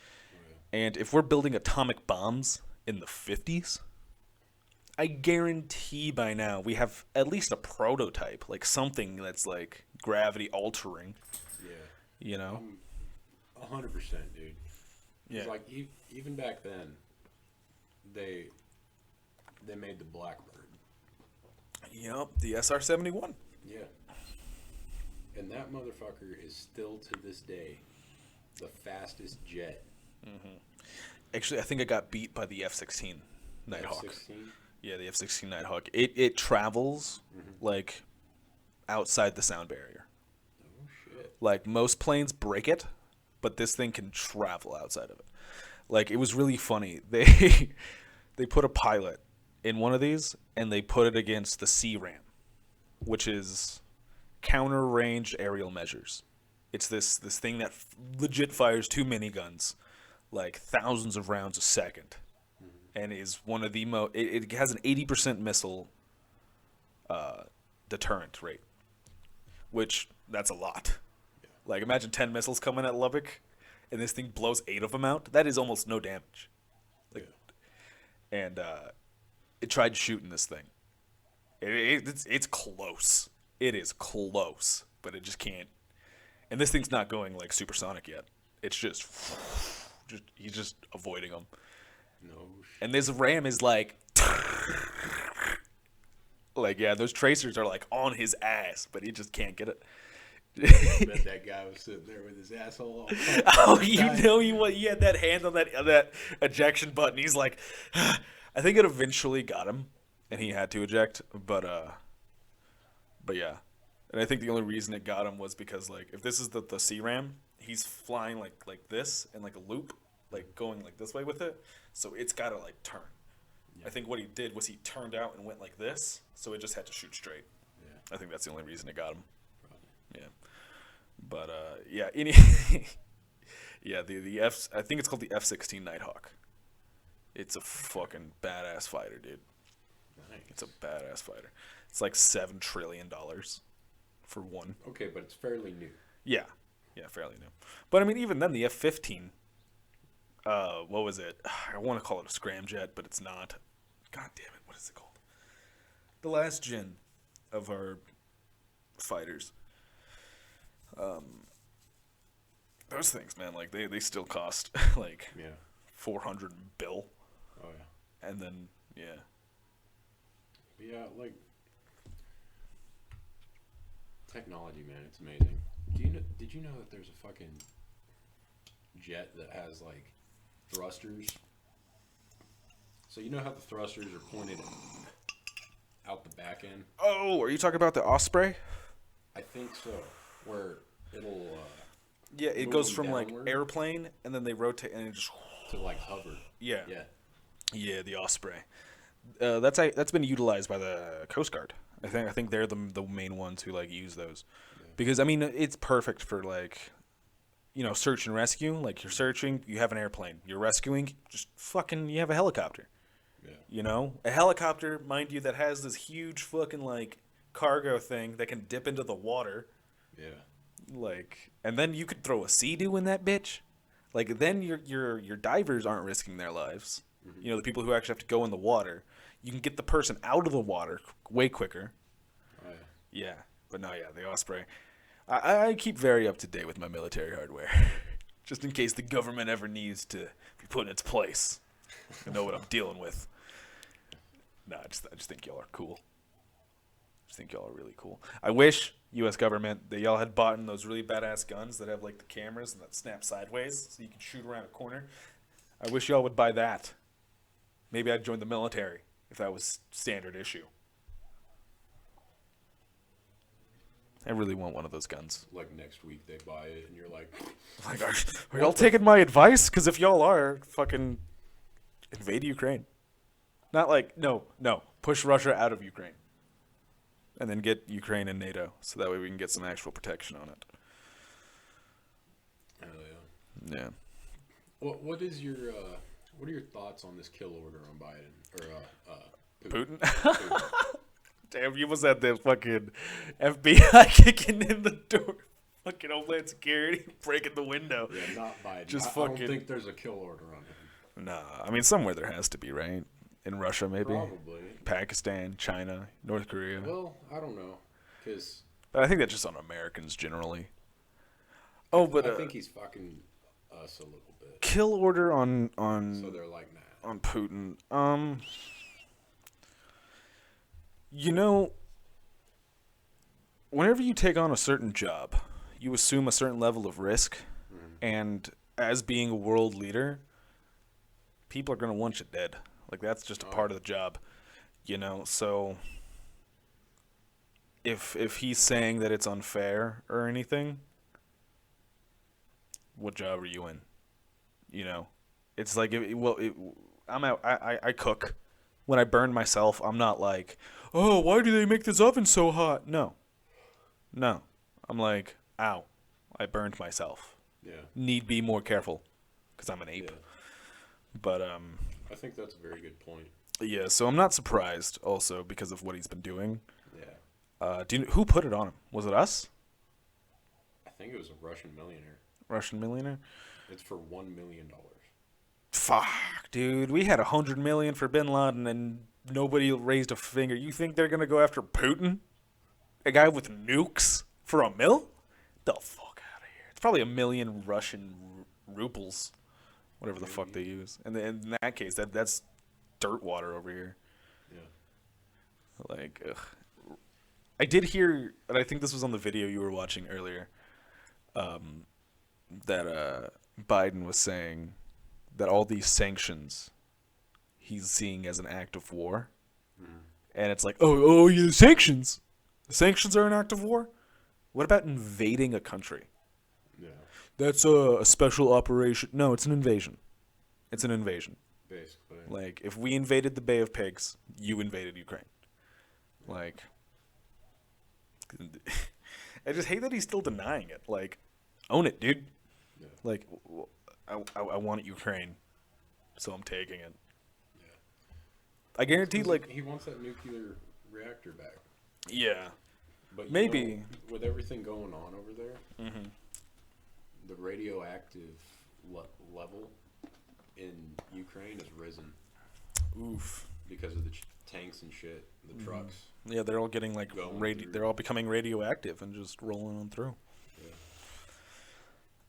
And if we're building atomic bombs in the 50s, I guarantee by now we have at least a prototype, like something that's like gravity altering. Yeah. You know? 100%, dude. Yeah. It's like even back then, they made the Blackbird. Yep, the SR-71. Yeah. And that motherfucker is still to this day the fastest jet. Actually, I think I got beat by the F-16 Nighthawk. F-16? Yeah, the F-16 Nighthawk. It travels like outside the sound barrier. Oh shit. Like most planes break it, but this thing can travel outside of it. Like it was really funny. They put a pilot in one of these and they put it against the CRAM, which is counter ranged aerial measures. It's this thing that legit fires 2 miniguns, like thousands of rounds a second, and is one of the most. It has an 80% missile deterrent rate, which that's a lot. Like imagine 10 missiles coming at Lubbock, and this thing blows 8 of them out. That is almost no damage. Like, and it tried shooting this thing. It's close. It is close, but it just can't. And this thing's not going like supersonic yet. It's just he's just avoiding them. No shit. And this ram is like yeah, those tracers are like on his ass, but he just can't get it. I bet that guy was sitting there with his asshole all Oh, you know he had that hand on that ejection button. He's like, I think it eventually got him, and he had to eject. But yeah, and I think the only reason it got him was because like if this is the CRAM, he's flying like this in like a loop, like going like this way with it, so it's gotta like turn. Yeah. I think what he did was he turned out and went like this, so it just had to shoot straight. Yeah. I think that's the only reason it got him. Yeah, but yeah, yeah, the F. I think it's called the F-16 Nighthawk. It's a fucking badass fighter, dude. Nice. It's a badass fighter. It's like $7 trillion for one. Okay, but it's fairly new. Yeah, fairly new. But I mean, even then, the F-15. What was it? I want to call it a scramjet, but it's not. God damn it! What is it called? The last gen of our fighters. Those things, man, like they still cost like 400 bill. Oh yeah. And then Yeah, like technology, man, it's amazing. Did you know that there's a fucking jet that has like thrusters? So you know how the thrusters are pointed out the back end? Oh, are you talking about the Osprey? I think so. Where it'll yeah, it goes from like airplane and then they rotate and it just to like hover. Yeah, the Osprey. That's been utilized by the Coast Guard. I think they're the main ones who like use those, because I mean it's perfect for like, you know, search and rescue. Like you're searching, you have an airplane. You're rescuing, just fucking you have a helicopter. Yeah. You know, a helicopter, mind you, that has this huge fucking like cargo thing that can dip into the water. Yeah. Like, and then you could throw a Sea-Doo in that bitch. Like then your divers aren't risking their lives. Mm-hmm. You know, the people who actually have to go in the water. You can get the person out of the water way quicker. Oh, yeah. Yeah, but no, yeah, the Osprey. I keep very up to date with my military hardware, just in case the government ever needs to be put in its place. I know what I'm dealing with. No, I just think y'all are cool. I just think y'all are really cool. I wish U.S. government that y'all had bought in those really badass guns that have like the cameras and that snap sideways, so you can shoot around a corner. I wish y'all would buy that. Maybe I'd join the military if that was standard issue. I really want one of those guns. Like next week they buy it and you're like are y'all taking my advice? Because if y'all are, fucking invade Ukraine. Not like, no, push Russia out of Ukraine. And then get Ukraine in NATO, so that way we can get some actual protection on it. Oh yeah. Yeah. What are your thoughts on this kill order on Biden or Putin? Putin. Damn, you must have the fucking FBI kicking in the door, fucking Homeland Security breaking the window. Yeah, not Biden. Just I don't think there's a kill order on him. Nah, I mean somewhere there has to be, right? In Russia, maybe. Probably. Pakistan, China, North Korea. Well, I don't know, because But I think that's just on Americans generally. Oh, but I think he's fucking us a little bit. kill order So they're like, nah. on Putin. You know, whenever you take on a certain job, you assume a certain level of risk, and as being a world leader, people are gonna want you dead. Like that's just a part of the job, you know. So if he's saying that it's unfair or anything, what job are you in? You know, it's like I'm out. I cook. When I burn myself, I'm not like, oh, why do they make this oven so hot? No, I'm like, ow, I burned myself. Yeah. Need be more careful, because I'm an ape. Yeah. But I think that's a very good point. yeah. So I'm not surprised, also because of what he's been doing. Yeah. Who put it on him? Was it us? I think it was a Russian millionaire. Russian millionaire? It's for $1 million. Fuck, dude. We had 100 million for Bin Laden, and nobody raised a finger. You think they're gonna go after Putin, a guy with nukes, for $1 mil? The fuck out of here. It's probably 1 million Russian rubles, whatever the fuck they use. And in that case, that's dirt water over here. Yeah. Like, ugh. I did hear, and I think this was on the video you were watching earlier, that Biden was saying that all these sanctions he's seeing as an act of war. And it's like, oh, yeah, the sanctions. The sanctions are an act of war? What about invading a country? Yeah. That's a special operation. No, it's an invasion. It's an invasion. Basically. Like, if we invaded the Bay of Pigs, you invaded Ukraine. Like, I just hate that he's still denying it. Like, own it, dude. Yeah. Like, I want Ukraine, so I'm taking it. Yeah. I guarantee, like, he wants that nuclear reactor back. yeah, But you maybe know, with everything going on over there, the radioactive level in Ukraine has risen. Oof. Because of the tanks and shit, the trucks. Yeah, they're all getting like they're all becoming radioactive and just rolling on through.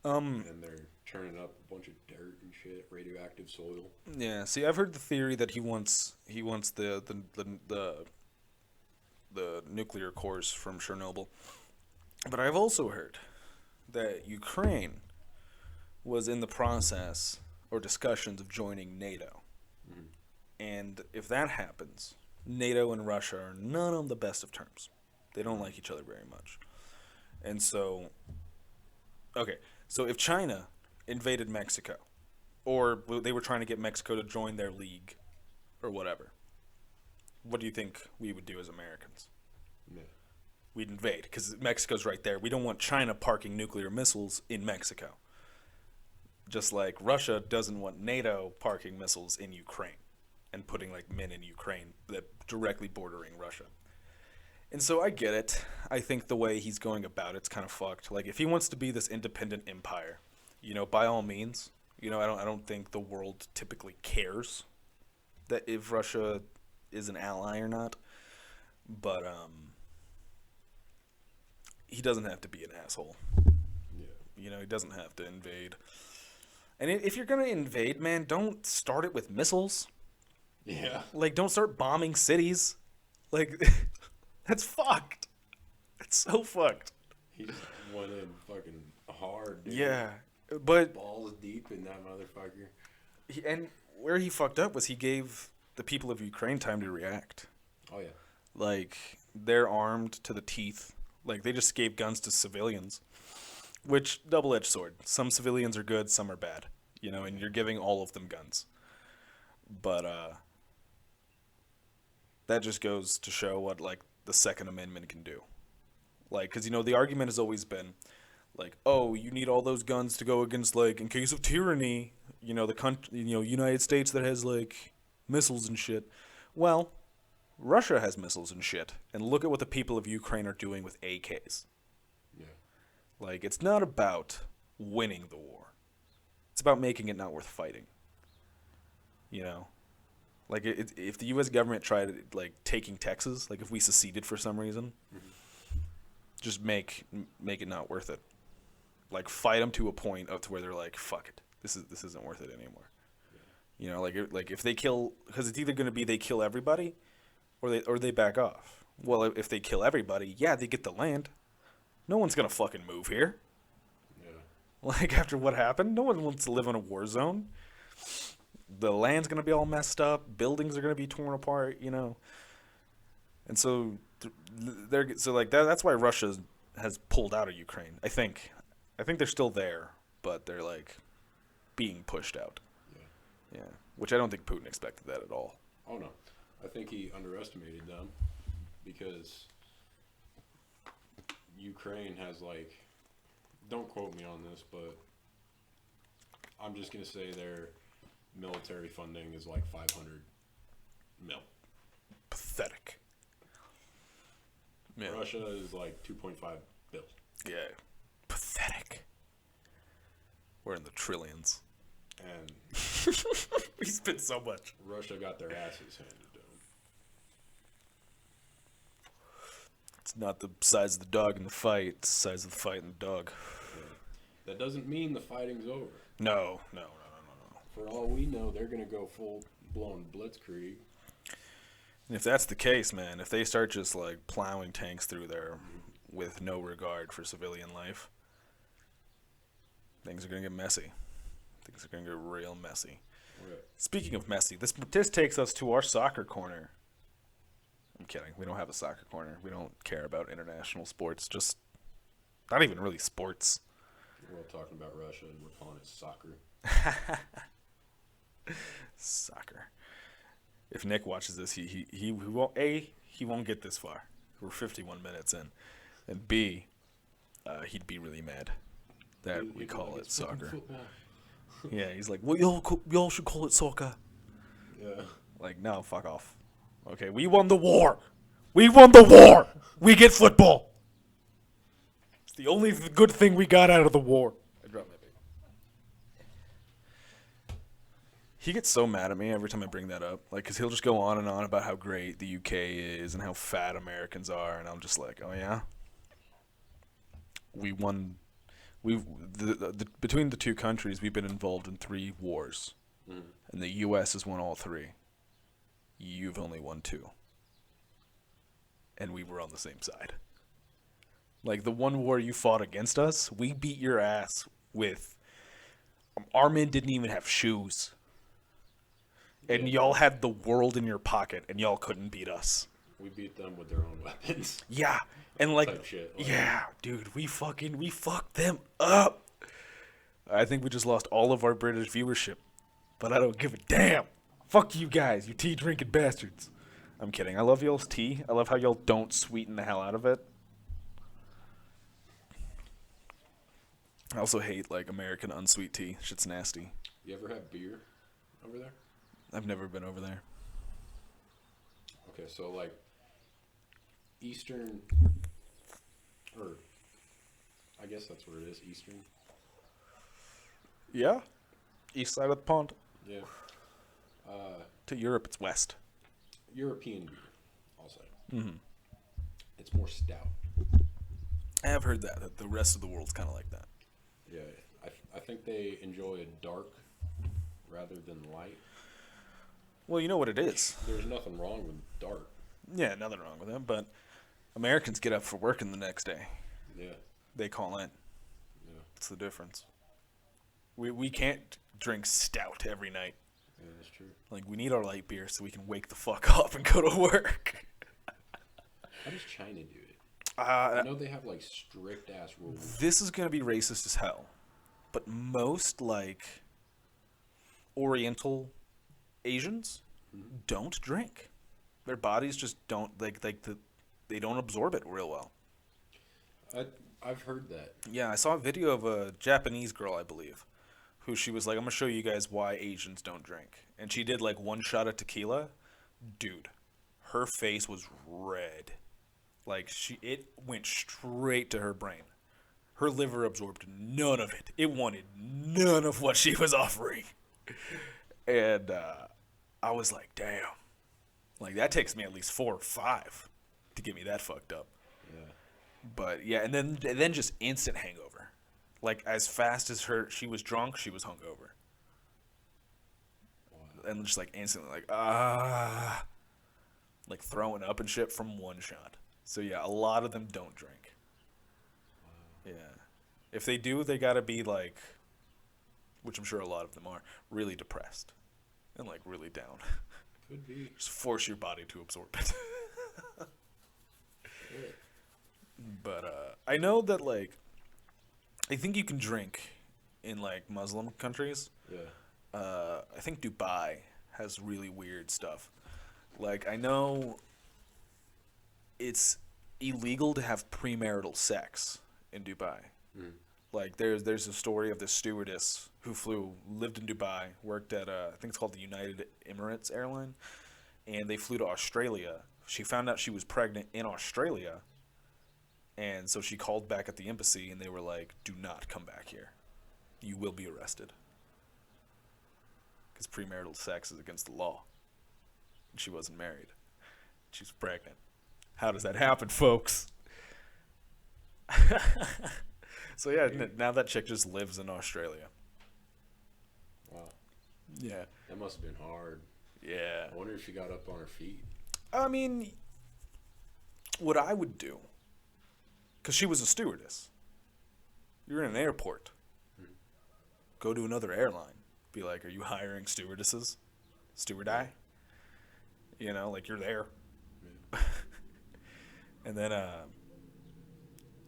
Yeah. And they're churning up a bunch of dirt and shit, radioactive soil. Yeah. See, I've heard the theory that he wants the nuclear cores from Chernobyl, but I've also heard that Ukraine was in the process or discussions of joining NATO. And if that happens, NATO and Russia are not on the best of terms. They don't like each other very much. And so, okay, so if China invaded Mexico, or they were trying to get Mexico to join their league, or whatever, what do you think we would do as Americans? Yeah. We'd invade, because Mexico's right there. We don't want China parking nuclear missiles in Mexico. Just like Russia doesn't want NATO parking missiles in Ukraine and putting like men in Ukraine that directly bordering Russia. And so I get it. I think the way he's going about it's kind of fucked. Like if he wants to be this independent empire, you know, by all means, you know, I don't think the world typically cares that if Russia is an ally or not. But he doesn't have to be an asshole. Yeah. You know, he doesn't have to invade. And if you're going to invade, man, don't start it with missiles. Yeah. Like, don't start bombing cities. Like, that's fucked. It's so fucked. He just went in fucking hard, dude. Yeah. But balls deep in that motherfucker. And where he fucked up was he gave the people of Ukraine time to react. Oh, yeah. Like, they're armed to the teeth. Like, they just gave guns to civilians. Which, double-edged sword. Some civilians are good, some are bad. You know, and you're giving all of them guns. But, that just goes to show what, like, the Second Amendment can do. Like, because, you know, the argument has always been, like, oh, you need all those guns to go against, like, in case of tyranny, you know, the country, you know, United States that has, like, missiles and shit. Well, Russia has missiles and shit. And look at what the people of Ukraine are doing with AKs. Yeah. Like, it's not about winning the war. It's about making it not worth fighting. You know? Like, if the U.S. government tried, like, taking Texas, like, if we seceded for some reason, just make it not worth it. Like, fight them to a point up to where they're like, fuck it, this isn't worth it anymore. You know, like if they kill, because it's either going to be they kill everybody, or they back off. Well, if they kill everybody, yeah, they get the land. No one's gonna fucking move here. Yeah. Like, after what happened, no one wants to live in a war zone. The land's gonna be all messed up. Buildings are gonna be torn apart. You know. And so that's why Russia has pulled out of Ukraine. I think they're still there, but they're like being pushed out. Yeah. Yeah. Which I don't think Putin expected that at all. Oh no, I think he underestimated them because Ukraine has like, don't quote me on this, but I'm just gonna say their military funding is like 500 mil. Pathetic. Yeah. Russia is like 2.5 bill. Yeah. Pathetic. We're in the trillions. And we spent so much. Russia got their asses handed to them. It's not the size of the dog in the fight, it's the size of the fight in the dog. Yeah. That doesn't mean the fighting's over. No. For all we know, they're going to go full-blown blitzkrieg. And if that's the case, man, if they start just like plowing tanks through there with no regard for civilian life, things are going to get messy. Things are going to get real messy. Okay. Speaking of messy, this takes us to our soccer corner. I'm kidding. We don't have a soccer corner. We don't care about international sports. Just not even really sports. We're all talking about Russia, and we're calling it soccer. Soccer. If Nick watches this, he won't get this far. We're 51 minutes in, and B, he'd be really mad that we call it soccer. Yeah, he's like, well, y'all should call it soccer. Yeah. Like, no, fuck off. Okay, we won the war. We won the war. We get football. It's the only good thing we got out of the war. I dropped my baby. He gets so mad at me every time I bring that up. Like, because he'll just go on and on about how great the UK is and how fat Americans are. And I'm just like, oh, yeah? We won. Between the two countries, we've been involved in 3 wars. Mm. And the U.S. has won all 3. You've only won 2. And we were on the same side. Like, the one war you fought against us, we beat your ass with... Our men didn't even have shoes. And y'all had the world in your pocket, and y'all couldn't beat us. We beat them with their own weapons. Yeah. And like, type shit, like, yeah, dude, we fucked them up. I think we just lost all of our British viewership, but I don't give a damn. Fuck you guys, you tea drinking bastards. I'm kidding. I love y'all's tea. I love how y'all don't sweeten the hell out of it. I also hate like American unsweet tea. Shit's nasty. You ever have beer over there? I've never been over there. Okay, so like Eastern, or I guess that's what it is, Eastern. Yeah? East side of the pond? Yeah. To Europe, it's west. European beer, I'll say. Mm-hmm. It's more stout. I have heard that the rest of the world's kind of like that. Yeah, I think they enjoy a dark rather than light. Well, you know what it is. There's nothing wrong with dark. Yeah, nothing wrong with it, but Americans get up for work in the next day. Yeah. They call in. Yeah. That's the difference. We can't drink stout every night. Yeah, that's true. Like, we need our light beer so we can wake the fuck up and go to work. How does China do it? I know they have, like, strict-ass rules. This is going to be racist as hell. But most, like, Oriental Asians don't drink. Their bodies just don't, they don't absorb it real well. I've heard that. Yeah, I saw a video of a Japanese girl, I believe, who she was like, I'm going to show you guys why Asians don't drink. And she did, like, 1 shot of tequila. Dude, her face was red. Like, it went straight to her brain. Her liver absorbed none of it. It wanted none of what she was offering. And I was like, damn. Like, that takes me at least 4 or 5 to get me that fucked up. Yeah. But, yeah, and then just instant hangover. Like, as fast as she was drunk, she was hungover. Wow. And just, like, instantly, like, like, throwing up and shit from one shot. So, yeah, a lot of them don't drink. Wow. Yeah. If they do, they gotta be, like, which I'm sure a lot of them are, really depressed. And, like, really down. Could be. Just force your body to absorb it. Yeah. But I know that, like, I think you can drink in, like, Muslim countries. Yeah. I think Dubai has really weird stuff. Like, I know it's illegal to have premarital sex in Dubai. Mm. Like, there's a story of this stewardess who lived in Dubai, worked at, I think it's called the United Emirates airline, and they flew to Australia. She found out she was pregnant in Australia, and so she called back at the embassy, and they were like, do not come back here. You will be arrested. Because premarital sex is against the law. And she wasn't married. She was pregnant. How does that happen, folks? So yeah, now that chick just lives in Australia. Wow. Yeah. That must have been hard. Yeah. I wonder if she got up on her feet. I mean, what I would do, because she was a stewardess. You're in an airport. Go to another airline. Be like, are you hiring stewardesses? Stewardess? You know, like, you're there. Yeah. And then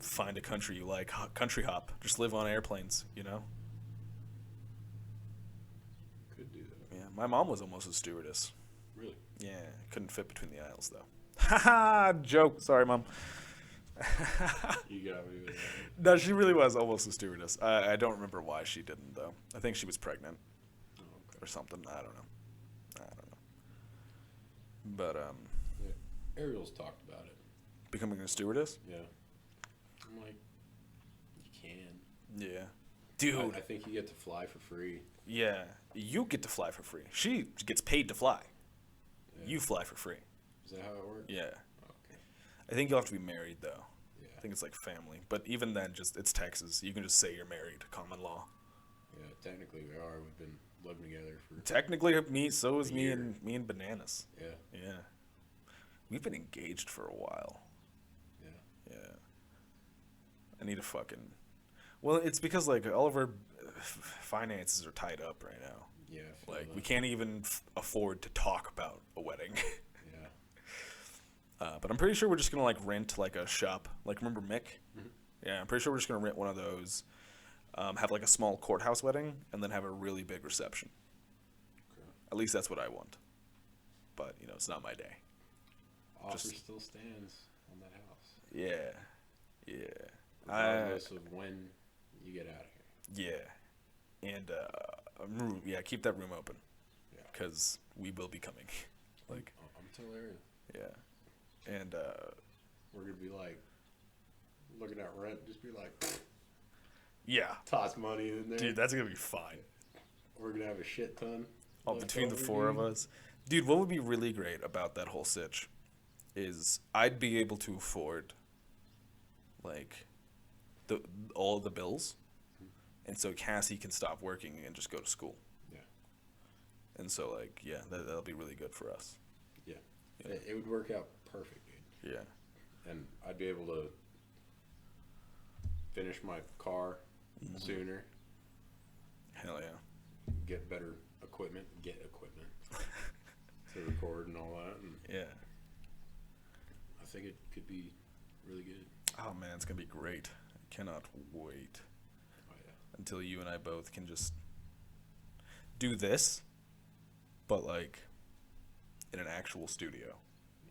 find a country you like. Country hop. Just live on airplanes, you know? Could do that. Yeah, my mom was almost a stewardess. Really? Yeah, couldn't fit between the aisles, though. Haha, joke. Sorry, Mom. You got me with that. No, she really was almost a stewardess. I don't remember why she didn't, though. I think she was pregnant Oh, okay. or something. I don't know. But, Yeah. Ariel's talked about it. becoming a stewardess? Yeah. I'm like, you can. Yeah. Dude. I think you get to fly for free. Yeah. You get to fly for free. She gets paid to fly. Yeah. You fly for free. Is that how it works? Yeah. Okay. I think you'll have to be married, though. Yeah. I think it's like family. But even then, it's Texas. You can just say you're married. Common law. Yeah, technically we are. We've been living together for. Technically, so is A me year. and Bananas. Yeah. Yeah. We've been engaged for a while. Yeah. Yeah. I need to fucking. Well, it's because, like, all of our finances are tied up right now. Yeah. I feel Like, that. we can't even afford to talk about a wedding. Yeah. But I'm pretty sure we're just gonna, like, rent, like, a shop. Like, remember Mick? Mhm. Yeah, I'm pretty sure we're just gonna rent one of those. Have, like, a small courthouse wedding, and then have a really big reception. Okay. At least that's what I want. But, you know, it's not my day. Offer Just- still stands on that house. Yeah. Yeah. Regardless of when you get out of here. Yeah. And, yeah, keep that room open. Yeah. Because we will be coming. Like, I'm telling you, yeah. And, we're gonna be like looking at rent, just be like yeah. toss money in there. Dude, that's gonna be fine. We're gonna have a shit ton. Oh, left between the over, 4 of dude. us. Dude, what would be really great about that whole sitch is I'd be able to afford, like, all the bills. And so Cassie can stop working and just go to school. Yeah. And so, like, yeah, that'll be really good for us. Yeah. Yeah. It would work out perfect, dude. Yeah. And I'd be able to finish my car Mm-hmm. sooner, Hell yeah. get better equipment, to record and all that, and Yeah. I think it could be really good. Oh, man, it's going to be great. I cannot wait Oh yeah. until you and I both can just do this, but, like, in an actual studio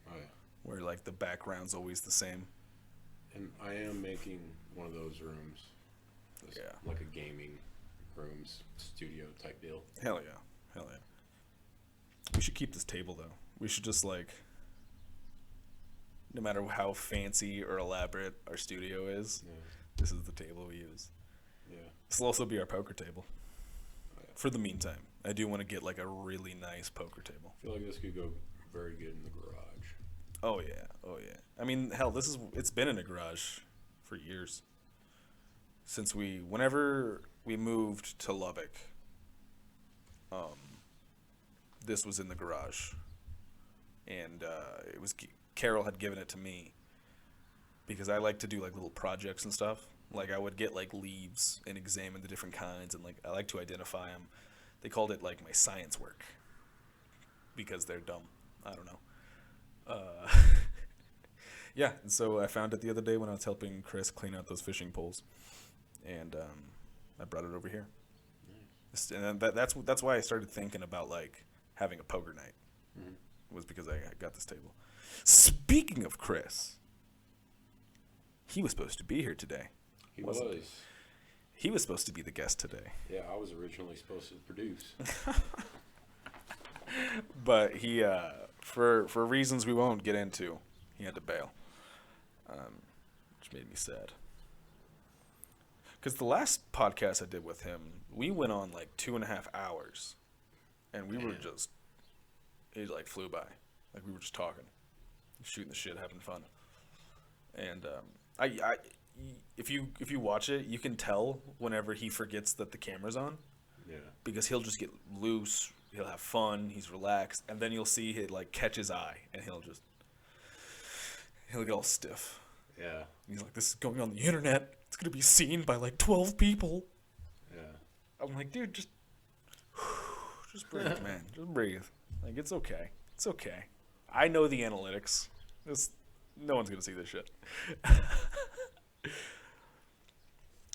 Oh yeah. where, like, the background's always the same. And I am making one of those rooms. This- Yeah. Like a gaming rooms studio type deal. Hell yeah. Hell yeah. We should keep this table, though. We should just, like, no matter how fancy or elaborate our studio is, Yeah. this is the table we use. Yeah. This will also be our poker table Oh, yeah. for the meantime. I do want to get like a really nice poker table. I feel like this could go very good in the garage. Oh yeah, oh yeah. I mean, hell, it's been in a garage for years. Whenever we moved to Lubbock, this was in the garage, and Carol had given it to me because I like to do like little projects and stuff. Like I would get like leaves and examine the different kinds, and like I like to identify them. They called it like my science work because they're dumb. I don't know. Yeah, and so I found it the other day when I was helping Chris clean out those fishing poles, and I brought it over here. Nice. And that's why I started thinking about like having a poker night. Mm-hmm. Was because I got this table. Speaking of Chris, he was supposed to be here today. He was. He was supposed to be the guest today. Yeah, I was originally supposed to produce. But he, for reasons we won't get into, he had to bail, which made me sad. Because the last podcast I did with him, we went on like 2.5 hours, and we were just, it like flew by, like we were just talking, shooting the shit, having fun, and if you watch it, you can tell whenever he forgets that the camera's on. Yeah. Because he'll just get loose. He'll have fun. He's relaxed, and then you'll see it like catch his eye, and he'll get all stiff. Yeah. He's like, "This is going on the internet. It's gonna be seen by like 12 people." Yeah. I'm like, dude, just breathe, man. Just breathe. Like it's okay. It's okay. I know the analytics. No one's gonna see this shit.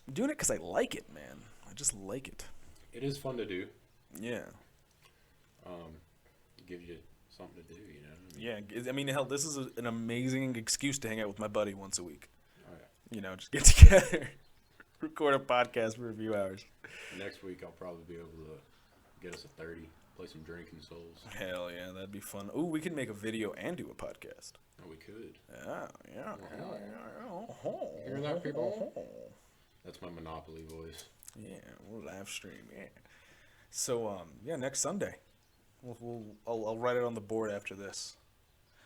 I'm doing it because I like it, man. I just like it. It is fun to do. Yeah. It gives you something to do, you know? Yeah, I mean, hell, this is an amazing excuse to hang out with my buddy once a week. Oh, yeah. You know, just get together, record a podcast for a few hours. Next week, I'll probably be able to get us a 30, play some Drinking Souls. Hell yeah, that'd be fun. Ooh, we can make a video and do a podcast. Oh, we could. Yeah. You hear that, people? That's my Monopoly voice. Yeah, we'll live stream, yeah. So, next Sunday. I'll write it on the board after this.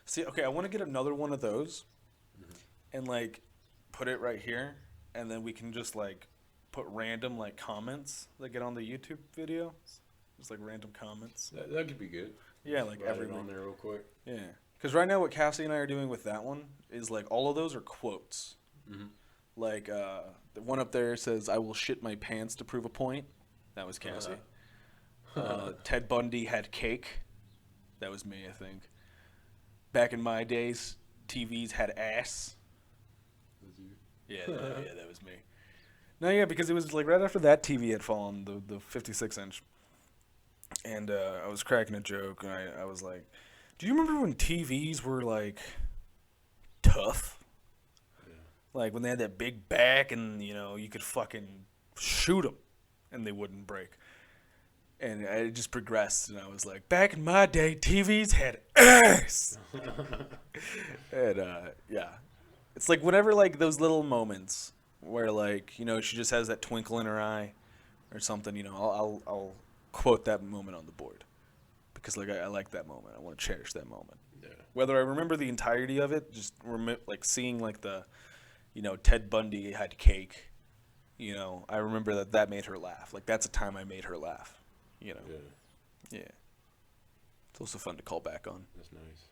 See, okay, I want to get another one of those, and like put it right here, and then we can just like put random like comments that get on the YouTube video, just like random comments. That could be good. Yeah, like everyone on there real quick. Yeah, because right now what Cassie and I are doing with that one is like all of those are quotes. Mm-hmm. Like the one up there says, "I will shit my pants to prove a point." That was Cassie. Ted Bundy had cake. That was me, I think. Back in my days, TVs had ass. Was you? Yeah, that was me. No, yeah, because it was like right after that TV had fallen, the 56-inch. And I was cracking a joke, and I was like, do you remember when TVs were like tough? Yeah. Like when they had that big back and, you know, you could fucking shoot them and they wouldn't break. And I just progressed, and I was like, back in my day, TVs had ass. And, yeah. It's like whenever, like, those little moments where, like, you know, she just has that twinkle in her eye or something, you know, I'll quote that moment on the board. Because, like, I like that moment. I want to cherish that moment. Yeah. Whether I remember the entirety of it, just, like, seeing, like, the, you know, Ted Bundy had cake, you know, I remember that made her laugh. Like, that's a time I made her laugh. You know, yeah. It's also fun to call back on. That's nice.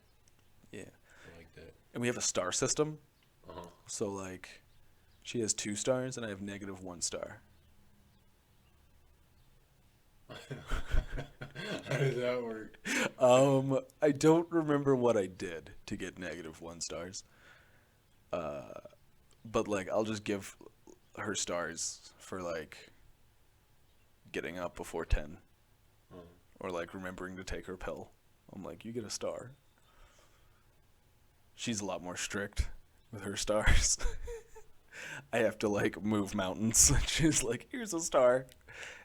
Yeah, I like that. And we have a star system. So like, she has 2 stars, and I have -1 star. How does that work? I don't remember what I did to get -1 stars. But like, I'll just give her stars for like getting up before 10. Or like remembering to take her pill. I'm like, you get a star. She's a lot more strict with her stars. I have to like move mountains. She's like, here's a star.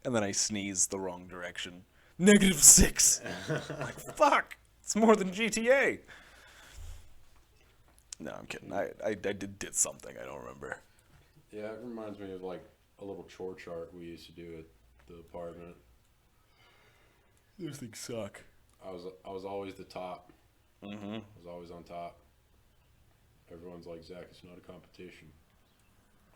And then I sneeze the wrong direction. -6. I'm like, fuck. It's more than GTA. No, I'm kidding. I did something. I don't remember. Yeah, it reminds me of like a little chore chart we used to do at the apartment. Those things suck. I was always the top. Mm-hmm. I was always on top. Everyone's like, Zach, it's not a competition.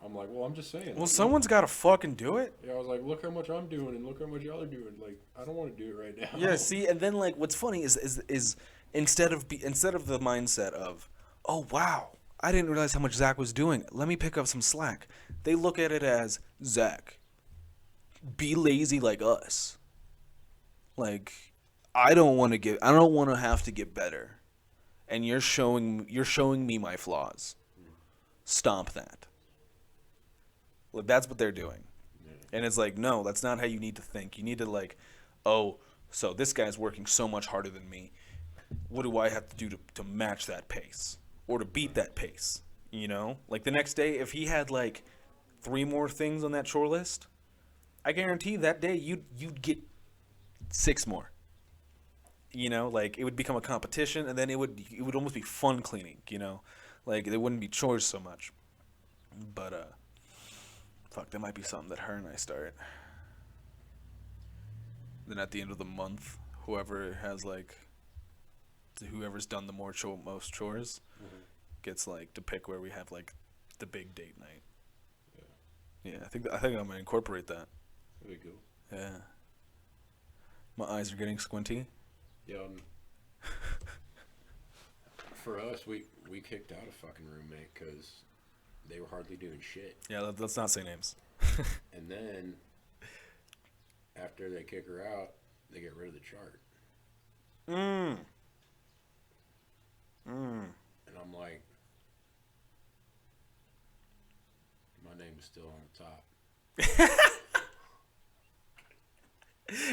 I'm like, well, I'm just saying. Well, Like, someone's got to fucking do it. yeah, I was like, look how much I'm doing and look how much y'all are doing. Like, I don't want to do it right now. Yeah, see, and then like what's funny is instead of the mindset of, oh wow, I didn't realize how much Zach was doing. Let me pick up some slack. They look at it as, Zach, be lazy like us. Like, I don't want to have to get better, and you're showing me my flaws. Stomp that. Like, that's what they're doing. And it's like, no, that's not how you need to think. You need to like, oh, so this guy's working so much harder than me. What do I have to do to match that pace or to beat that pace? You know, like the next day, if he had like 3 more things on that chore list, I guarantee that day you'd get 6 more. You know, like it would become a competition, and then it would almost be fun cleaning. You know, like there wouldn't be chores so much. But fuck, that might be something that her and I start. Then at the end of the month, whoever's done the most chores gets like to pick where we have like the big date night. Yeah, I think I'm gonna incorporate that. That'd be cool. Yeah. My eyes are getting squinty. Yeah. For us, we kicked out a fucking roommate because they were hardly doing shit. Yeah, let's not say names. And then after they kick her out, they get rid of the chart. And I'm like, my name is still on the top.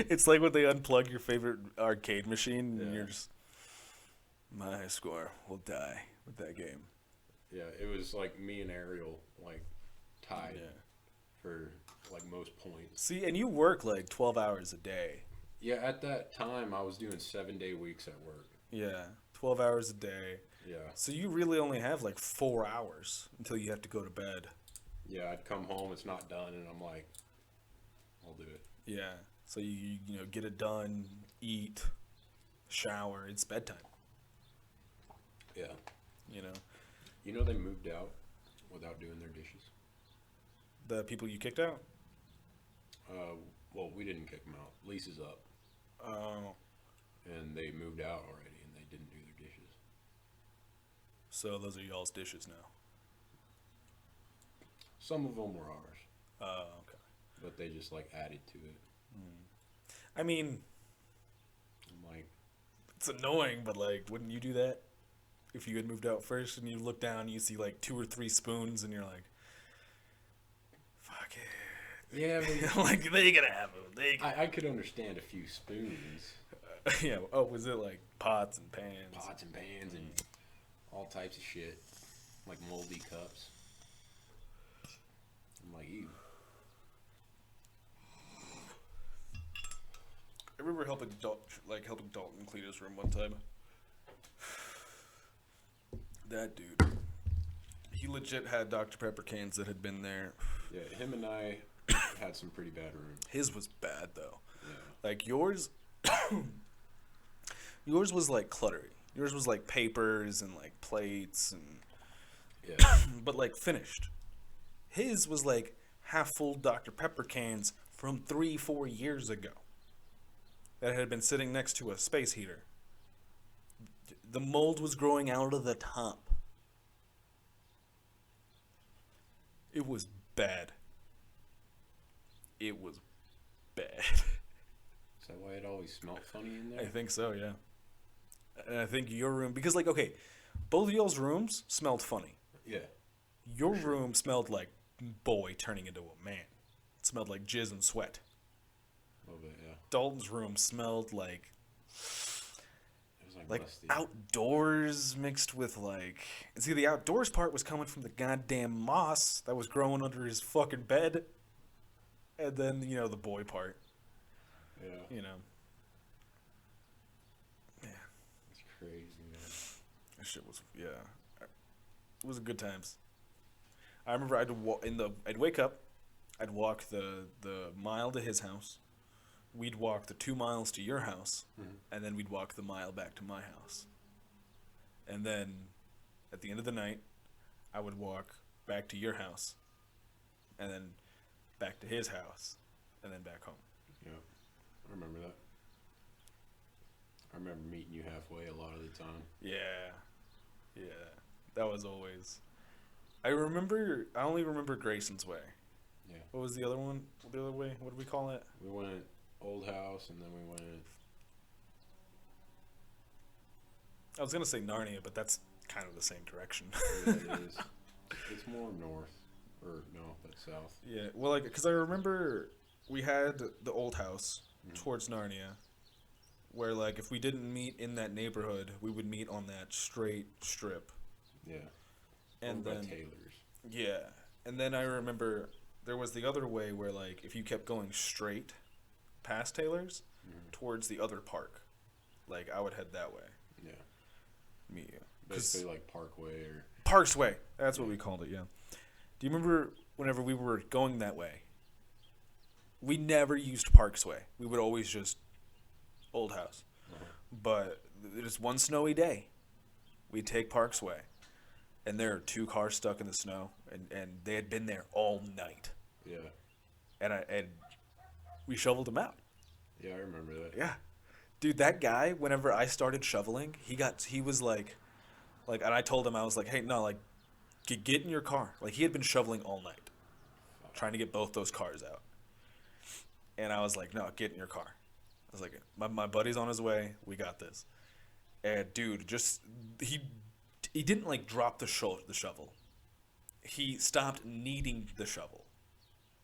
It's like when they unplug your favorite arcade machine and Yeah. you're just, my score will die with that game. Yeah, it was like me and Ariel like tied Yeah. for like most points. See, and you work like 12 hours a day. Yeah, at that time I was doing 7-day weeks at work. Yeah, 12 hours a day. Yeah. So you really only have like 4 hours until you have to go to bed. Yeah, I'd come home, it's not done, and I'm like, I'll do it. Yeah. So you get it done, eat, shower. It's bedtime. Yeah. You know, You know they moved out without doing their dishes. the people you kicked out. Well, we didn't kick them out. Lease is up, Oh. and they moved out already, and they didn't do their dishes. So those are y'all's dishes now. Some of them were ours, Okay. but they just like added to it. I mean, I'm like, it's annoying, but like, wouldn't you do that if you had moved out first and you look down, and you see like 2 or 3 spoons, and you're like, fuck it. yeah, but Like they gotta have them. I could understand a few spoons, Yeah. Oh, was it like pots and pans? pots and pans, and all types of shit, like moldy cups. I'm like, ew. I remember helping Dalton clean his room one time. That dude, he legit had Dr. Pepper cans that had been there. Yeah, him and I had some pretty bad rooms. His was bad though. Yeah. Like yours, yours was like cluttery. Yours was like papers and like plates and, Yeah. but like finished. His was like half full Dr. Pepper cans from 3-4 years ago that had been sitting next to a space heater. The mold was growing out of the top. It was bad. It was bad. Is that why it always smelled funny in I there? think so, yeah. And I think your room, because like, okay, both of y'all's rooms smelled funny. Yeah. Your room smelled like boy turning into a man. It smelled like jizz and sweat. A little bit, yeah. Dalton's room smelled like It was like musty. outdoors mixed with like, see, the outdoors part was coming from the goddamn moss that was growing under his fucking bed, and then the boy part, Yeah. yeah, It's crazy, man. that shit was, yeah, it was good times. I remember I'd wake up, I'd walk the mile to his house, we'd walk the 2 miles to your house, and then we'd walk the mile back to my house. And then, at the end of the night, I would walk back to your house, and then back to his house, and then back home. Yeah, I remember that. I remember meeting you halfway a lot of the time. Yeah. That was always... I only remember Grayson's Way. Yeah. What was the other one? The other way? What did we call it? We went Old House, and then we went... I was going to say Narnia, but that's kind of the same direction. Yeah, it is. It's more north. Or, no, that's south. Yeah, well, like, because I remember we had the Old House towards Narnia, where, like, if we didn't meet in that neighborhood, we would meet on that straight strip. Yeah. And over then... by Taylor's. Yeah. And then I remember there was the other way where, like, if you kept going straight past Taylor's towards the other park, like, I would head that way. Yeah. Meet you. Basically like Parkway or... Parks Way. That's what we called it, yeah. Do you remember whenever we were going that way? We never used Parks Way. We would always just Old House. But just one snowy day, we'd take Parks Way. And there are 2 cars stuck in the snow, and they had been there all night. Yeah. And we shoveled them out. Yeah, I remember that. Yeah. Dude, that guy, whenever I started shoveling, he was like, and I told him, I was like, hey, no, like, get in your car. Like, he had been shoveling all night, trying to get both those cars out. And I was like, no, get in your car. I was like, my buddy's on his way. We got this. And, dude, just, he didn't, like, drop the shovel. He stopped needing the shovel.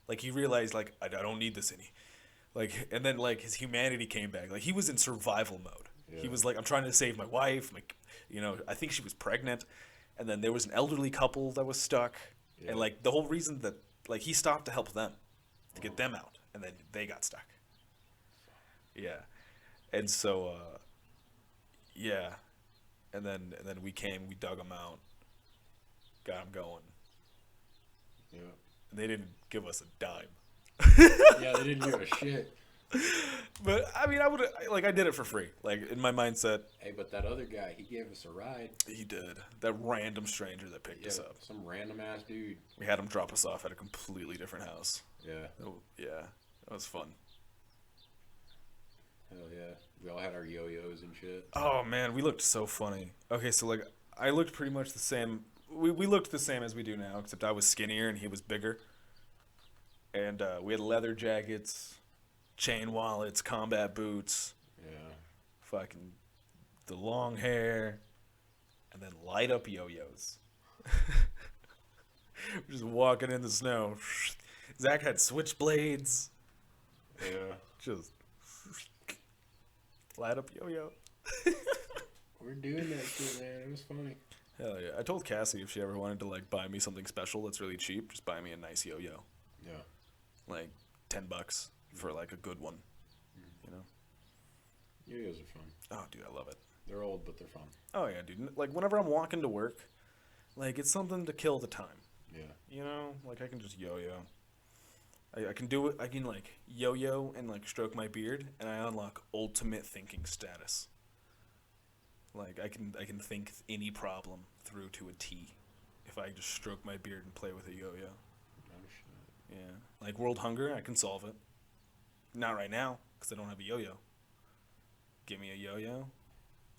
Like, he realized, like, I don't need this any. Like, and then, like, his humanity came back. Like, he was in survival mode. Yeah. He was like, I'm trying to save my wife. Like, you know, I think she was pregnant. And then there was an elderly couple that was stuck. Yeah. And, like, the whole reason that, like, he stopped to help them, to get them out. And then they got stuck. Yeah. And so, yeah. And then we came, we dug them out, got them going. Yeah. And they didn't give us a dime. Yeah, they didn't give a shit. But I mean, I did it for free. Like, in my mindset. Hey, but that other guy, he gave us a ride. He did. That random stranger that picked us up. Some random ass dude. We had him drop us off at a completely different house. Yeah. Oh, yeah. That was fun. Hell yeah. We all had our yo-yos and shit. Oh man, we looked so funny. Okay, so like I looked pretty much the same. We looked the same as we do now, except I was skinnier and he was bigger. And we had leather jackets, chain wallets, combat boots. Yeah. Fucking the long hair, and then light up yo-yos. Just walking in the snow. Zach had switchblades. Yeah. Just light up yo-yo. We're doing that shit, man. It was funny. Hell yeah. I told Cassie if she ever wanted to, like, buy me something special that's really cheap, just buy me a nice yo-yo. Yeah. Like, $10 for, like, a good one. You know? Yo-yos are fun. Oh, dude, I love it. They're old, but they're fun. Oh, yeah, dude. Like, whenever I'm walking to work, like, it's something to kill the time. Yeah. You know? Like, I can just yo-yo. I can do it. I can, like, yo-yo and, like, stroke my beard, and I unlock ultimate thinking status. Like, I can think any problem through to a T if I just stroke my beard and play with a yo-yo. Oh, shit. Yeah. Like, world hunger, I can solve it. Not right now, because I don't have a yo-yo. Give me a yo-yo,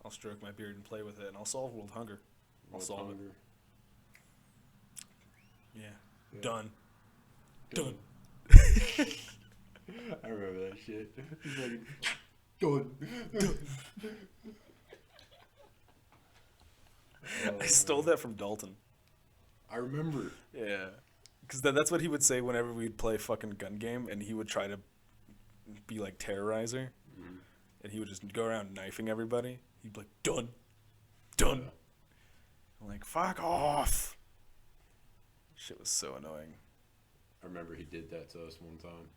I'll stroke my beard and play with it, and I'll solve world hunger. I'll solve it. Yeah. Done. Done. I remember that shit. He's like, done. I stole that from Dalton. I remember. Yeah. Because that's what he would say whenever we'd play fucking gun game, and he would try to be like terrorizer. Mm-hmm. And he would just go around knifing everybody. He'd be like, done. Done. Yeah. I'm like, fuck off. Shit was so annoying. I remember he did that to us one time.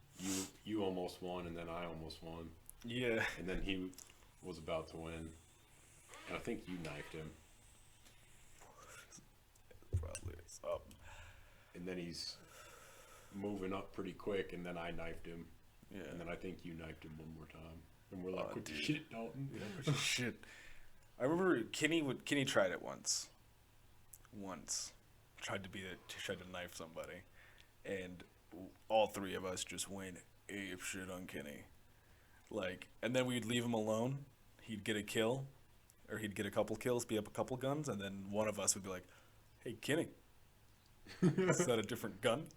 You almost won, and then I almost won. Yeah. And then he was about to win. And I think you knifed him. Probably is up. And then he's moving up pretty quick, and then I knifed him. Yeah. And then I think you knifed him one more time. And we're like, what the dude. shit, Dalton? Yeah, shit. I remember Kenny tried it once. Tried to knife somebody. And all three of us just went ape shit on Kenny. Like, and then we'd leave him alone. He'd get a kill, or he'd get a couple kills, be up a couple guns, and then one of us would be like, "Hey, Kenny, is that a different gun?"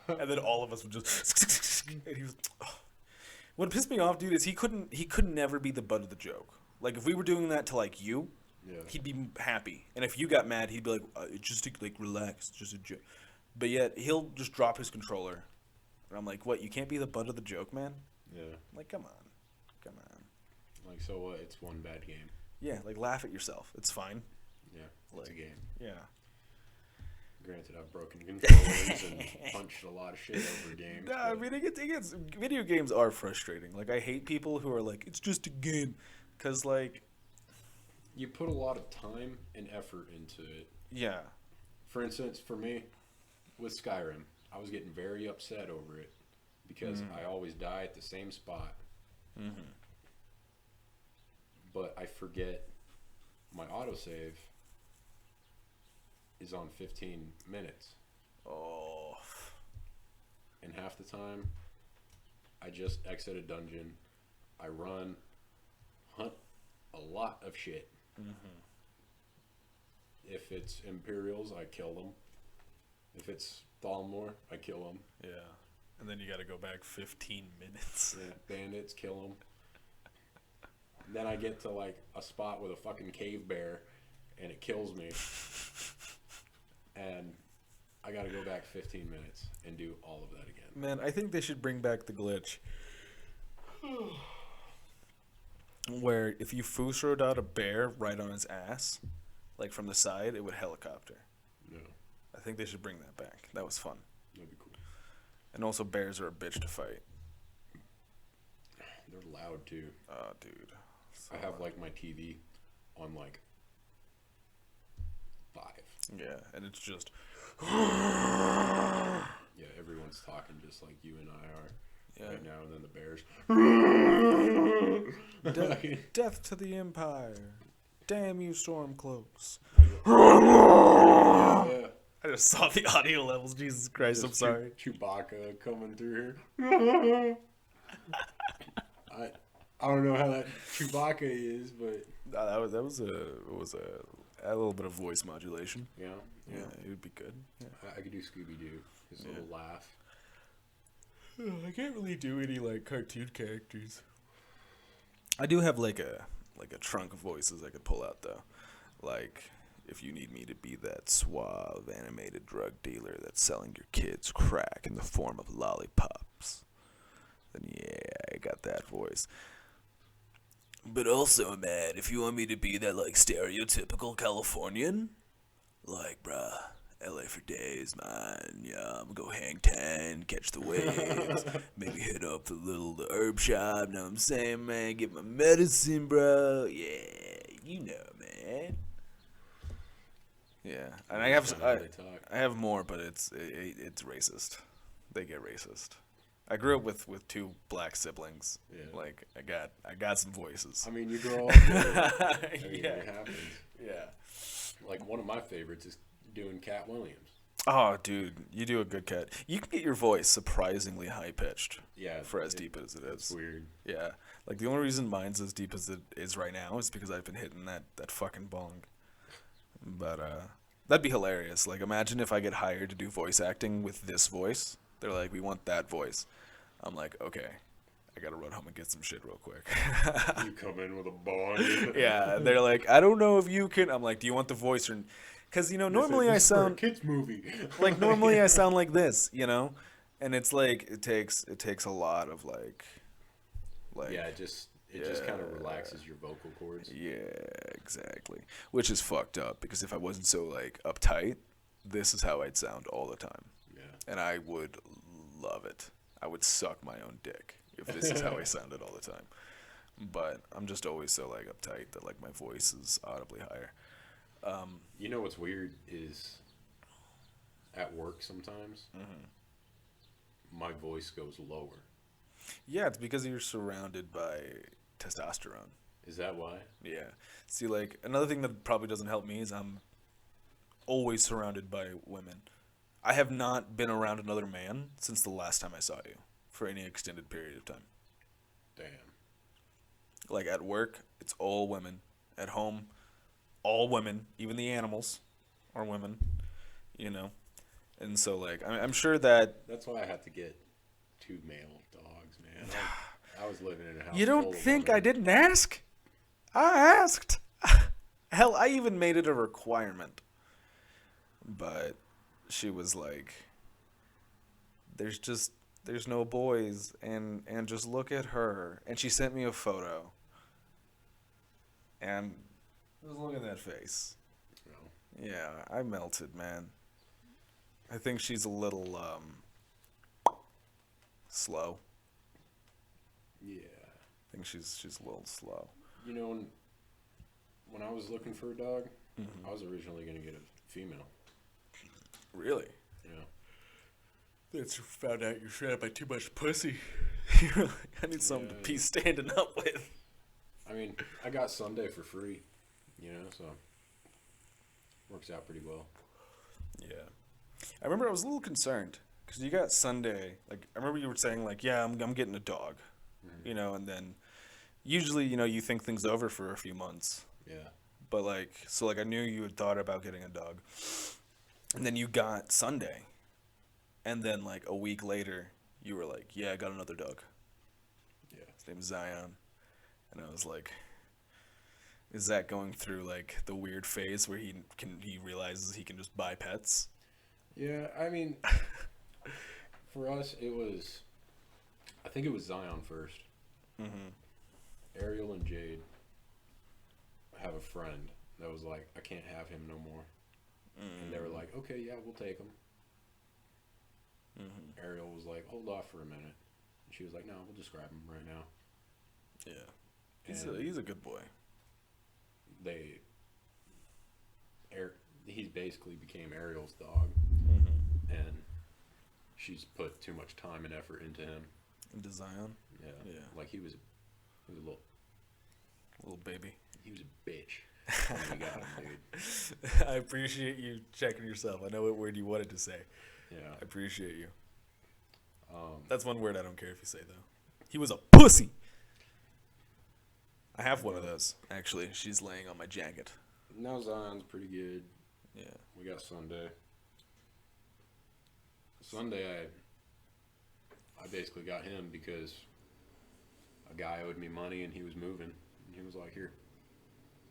And then all of us would just. And he was. Oh. What pissed me off, dude, is he could never be the butt of the joke. Like, if we were doing that to like you, he'd be happy, and if you got mad, he'd be like, "Just like relax, it's just a joke." But yet he'll just drop his controller, and I'm like, "What? You can't be the butt of the joke, man?" Yeah. I'm like, come on. Like, so what? It's one bad game. Yeah, like laugh at yourself. It's fine. Yeah, it's a game. Yeah. Granted, I've broken controllers and punched a lot of shit over games. Nah, I mean, it gets video games are frustrating. Like, I hate people who are like, it's just a game, because like, you put a lot of time and effort into it. Yeah. For instance, for me, with Skyrim, I was getting very upset over it because I always die at the same spot. Mm-hmm. But I forget my autosave is on 15 minutes. Oh. And half the time, I just exit a dungeon. I run, hunt a lot of shit. Mm-hmm. If it's Imperials, I kill them. If it's Thalmor, I kill them. Yeah. And then you got to go back 15 minutes. Yeah, bandits, kill them. Then I get to like a spot with a fucking cave bear, and it kills me. And I got to go back 15 minutes and do all of that again. Man, I think they should bring back the glitch where if you fusroed out a bear right on his ass, like from the side, it would helicopter. No. I think they should bring that back. That was fun. That'd be cool. And also, bears are a bitch to fight. They're loud too. Oh, dude. So I have like my TV on like 5. Yeah, and it's just. Yeah, everyone's talking just like you and I are right now, and then the bears. Death to the Empire. Damn you, Stormcloaks. Yeah. I just saw the audio levels. Jesus Christ, I'm sorry. Chewbacca coming through here. I don't know how that Chewbacca is, but No, that was a little bit of voice modulation. yeah, It would be good. Yeah. I could do Scooby Doo, his little laugh. I can't really do any like cartoon characters. I do have like a trunk of voices I could pull out though. Like if you need me to be that suave animated drug dealer that's selling your kids crack in the form of lollipops, then yeah, I got that voice. But also, man, if you want me to be that like stereotypical Californian, like bruh, LA for days, man. Yeah, I'm gonna go hang 10, catch the waves, maybe hit up the herb shop. Know what I'm saying, man? Get my medicine, bro. Yeah, you know, man. Yeah, and I have more, but it's racist. They get racist. I grew up with 2 black siblings. Yeah. Like I got some voices. I mean, you grow up. It happens. Yeah. Like one of my favorites is doing Cat Williams. Oh, dude, you do a good cat. You can get your voice surprisingly high pitched. Yeah. For as deep as it is. It's weird. Yeah. Like the only reason mine's as deep as it is right now is because I've been hitting that fucking bong. But that'd be hilarious. Like imagine if I get hired to do voice acting with this voice. They're like, we want that voice. I'm like, okay, I gotta run home and get some shit real quick. You come in with a bong. Yeah, they're like, I don't know if you can. I'm like, do you want the voice or? Because normally I sound kids movie. like normally I sound like this, and it's like it takes a lot of like. Yeah, it just kind of relaxes your vocal cords. Yeah, exactly. Which is fucked up because if I wasn't so like uptight, this is how I'd sound all the time. And I would love it. I would suck my own dick if this is how I sounded all the time. But I'm just always so like uptight that like my voice is audibly higher. You know what's weird is at work sometimes my voice goes lower. Yeah, it's because you're surrounded by testosterone. Is that why? Yeah. See, like, another thing that probably doesn't help me is I'm always surrounded by women. I have not been around another man since the last time I saw you for any extended period of time. Damn. Like, at work, it's all women. At home, all women. Even the animals are women, you know? And so, like, I'm sure that. That's why I had to get 2 male dogs, man. I was living in a house. You don't full of think women. I didn't ask? I asked. Hell, I even made it a requirement. But she was like, there's no boys, and just look at her. And she sent me a photo. And just look at that face. No. Yeah, I melted, man. I think she's a little slow. Yeah. I think she's a little slow. You know, when I was looking for a dog, Mm-hmm. I was originally going to get a female. Really? Yeah. That's found out you're surrounded by too much pussy. I need something to be standing up with. I mean, I got Sunday for free, so works out pretty well. Yeah. I remember I was a little concerned because you got Sunday. Like, I remember you were saying, like, yeah, I'm getting a dog, and then usually, you think things over for a few months. Yeah. But, like, so, like, I knew you had thought about getting a dog. And then you got Sunday. And then, like, a week later, you were like, yeah, I got another dog. Yeah. His name's Zion. And I was like, is that going through, like, the weird phase where he realizes he can just buy pets? Yeah, I mean, for us, I think it was Zion first. Mm-hmm. Ariel and Jade have a friend that was like, I can't have him no more. And they were like, okay, yeah, we'll take him. Mm-hmm. Ariel was like, hold off for a minute. And she was like, no, we'll just grab him right now. Yeah. He's a good boy. He basically became Ariel's dog. Mm-hmm. And she's put too much time and effort into him. Into Zion? Yeah. Yeah. Like he was a little baby. He was a bitch when we got him, dude. I appreciate you checking yourself. I know what word you wanted to say. Yeah. I appreciate you. That's one word I don't care if you say, though. He was a pussy. I have one of those, actually. She's laying on my jacket. Now Zion's pretty good. Yeah. We got Sunday. Sunday, I basically got him because a guy owed me money and he was moving. And he was like, here,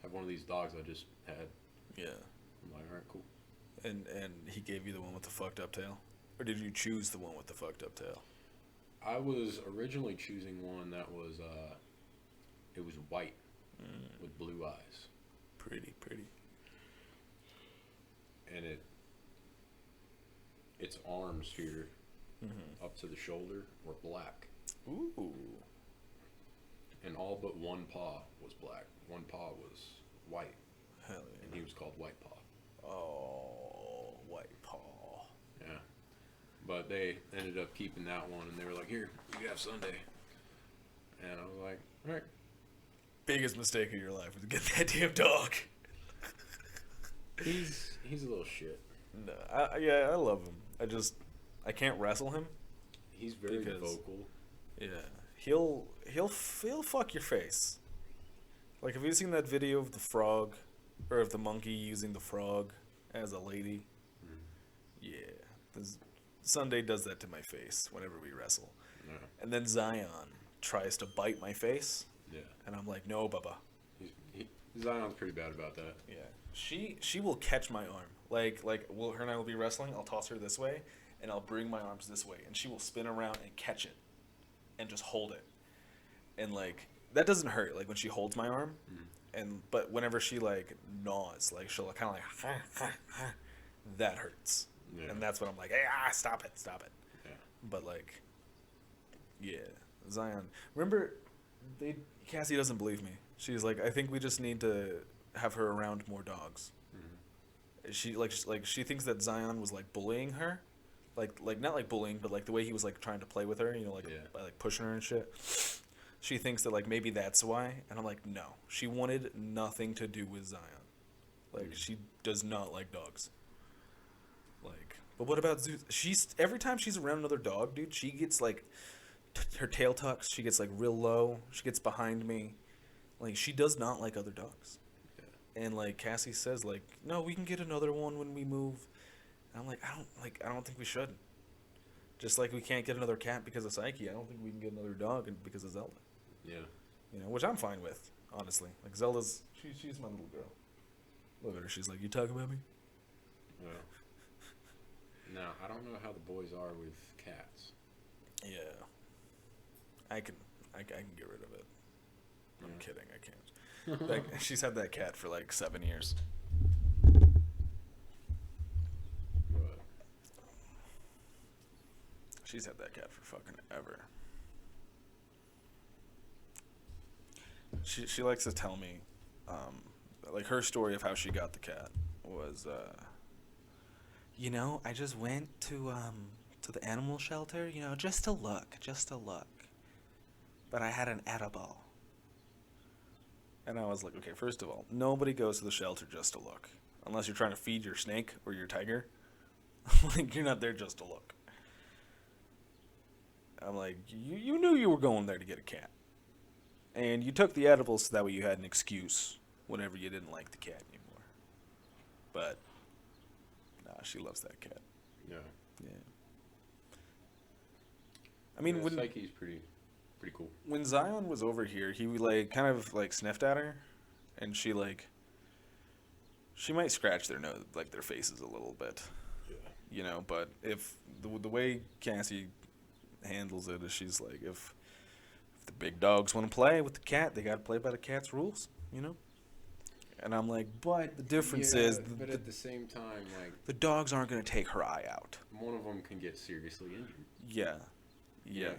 have one of these dogs I just had. Yeah. I'm like, all right, cool. And he gave you the one with the fucked up tail? Or did you choose the one with the fucked up tail? I was originally choosing one that was, it was white with blue eyes. Pretty. And its arms here up to the shoulder were black. Ooh. And all but one paw was black. One paw was white. Hell yeah. And he was called White Paw. Oh, white paw. Yeah. But they ended up keeping that one, and they were like, here, you have Sunday. And I was like, all right. Biggest mistake of your life was getting that damn dog. He's a little shit. No, I love him. I can't wrestle him. He's very vocal. Yeah, he'll fuck your face. Like, have you seen that video of the frog, or of the monkey using the frog as a lady? Yeah, Sunday does that to my face whenever we wrestle. Yeah. And then Zion tries to bite my face. Yeah. And I'm like, no, Bubba. Zion's pretty bad about that. Yeah. She will catch my arm. Like her and I will be wrestling. I'll toss her this way, and I'll bring my arms this way, and she will spin around and catch it, and just hold it. And like that doesn't hurt. Like when she holds my arm, but whenever she like gnaws, like she'll kind of like that hurts. Yeah. And that's when I'm like, hey, stop it. Yeah. But like, yeah, Zion. Remember, Cassie doesn't believe me. She's like, I think we just need to have her around more dogs. She she thinks that Zion was like bullying her, like not like bullying, but like the way he was like trying to play with her, like by like pushing her and shit. She thinks that like maybe that's why, and I'm like, no, she wanted nothing to do with Zion. Like she does not like dogs. Like, but what about Zeus? She's every time she's around another dog, dude, she gets like her tail tucks. She gets like real low. She gets behind me. Like she does not like other dogs. Yeah. And like Cassie says, like, no, we can get another one when we move. And I'm like, I don't think we should. Just like we can't get another cat because of Psyche, I don't think we can get another dog because of Zelda. Yeah. Which I'm fine with, honestly. Like Zelda's, she's my little girl. Look at her. She's like, you talk about me? Well, now I don't know how the boys are with cats. Yeah. I can get rid of it. I'm kidding. I can't. Like, she's had that cat for like 7 years. What? She's had that cat for fucking ever. She likes to tell me, like her story of how she got the cat was, I just went to the animal shelter, just to look. But I had an edible. And I was like, okay, first of all, nobody goes to the shelter just to look. Unless you're trying to feed your snake or your tiger. Like, you're not there just to look. I'm like, you knew you were going there to get a cat. And you took the edibles so that way you had an excuse whenever you didn't like the cat anymore. But, nah, she loves that cat. Yeah. Yeah. I mean, when Psyche's pretty cool. When Zion was over here, he like kind of like sniffed at her, and she might scratch their nose, like their faces a little bit. Yeah. But if the way Cassie handles it is she's like, if the big dogs want to play with the cat, they got to play by the cat's rules, And I'm like, but the difference is, but at the same time, like the dogs aren't going to take her eye out. One of them can get seriously injured. Yeah. Yeah.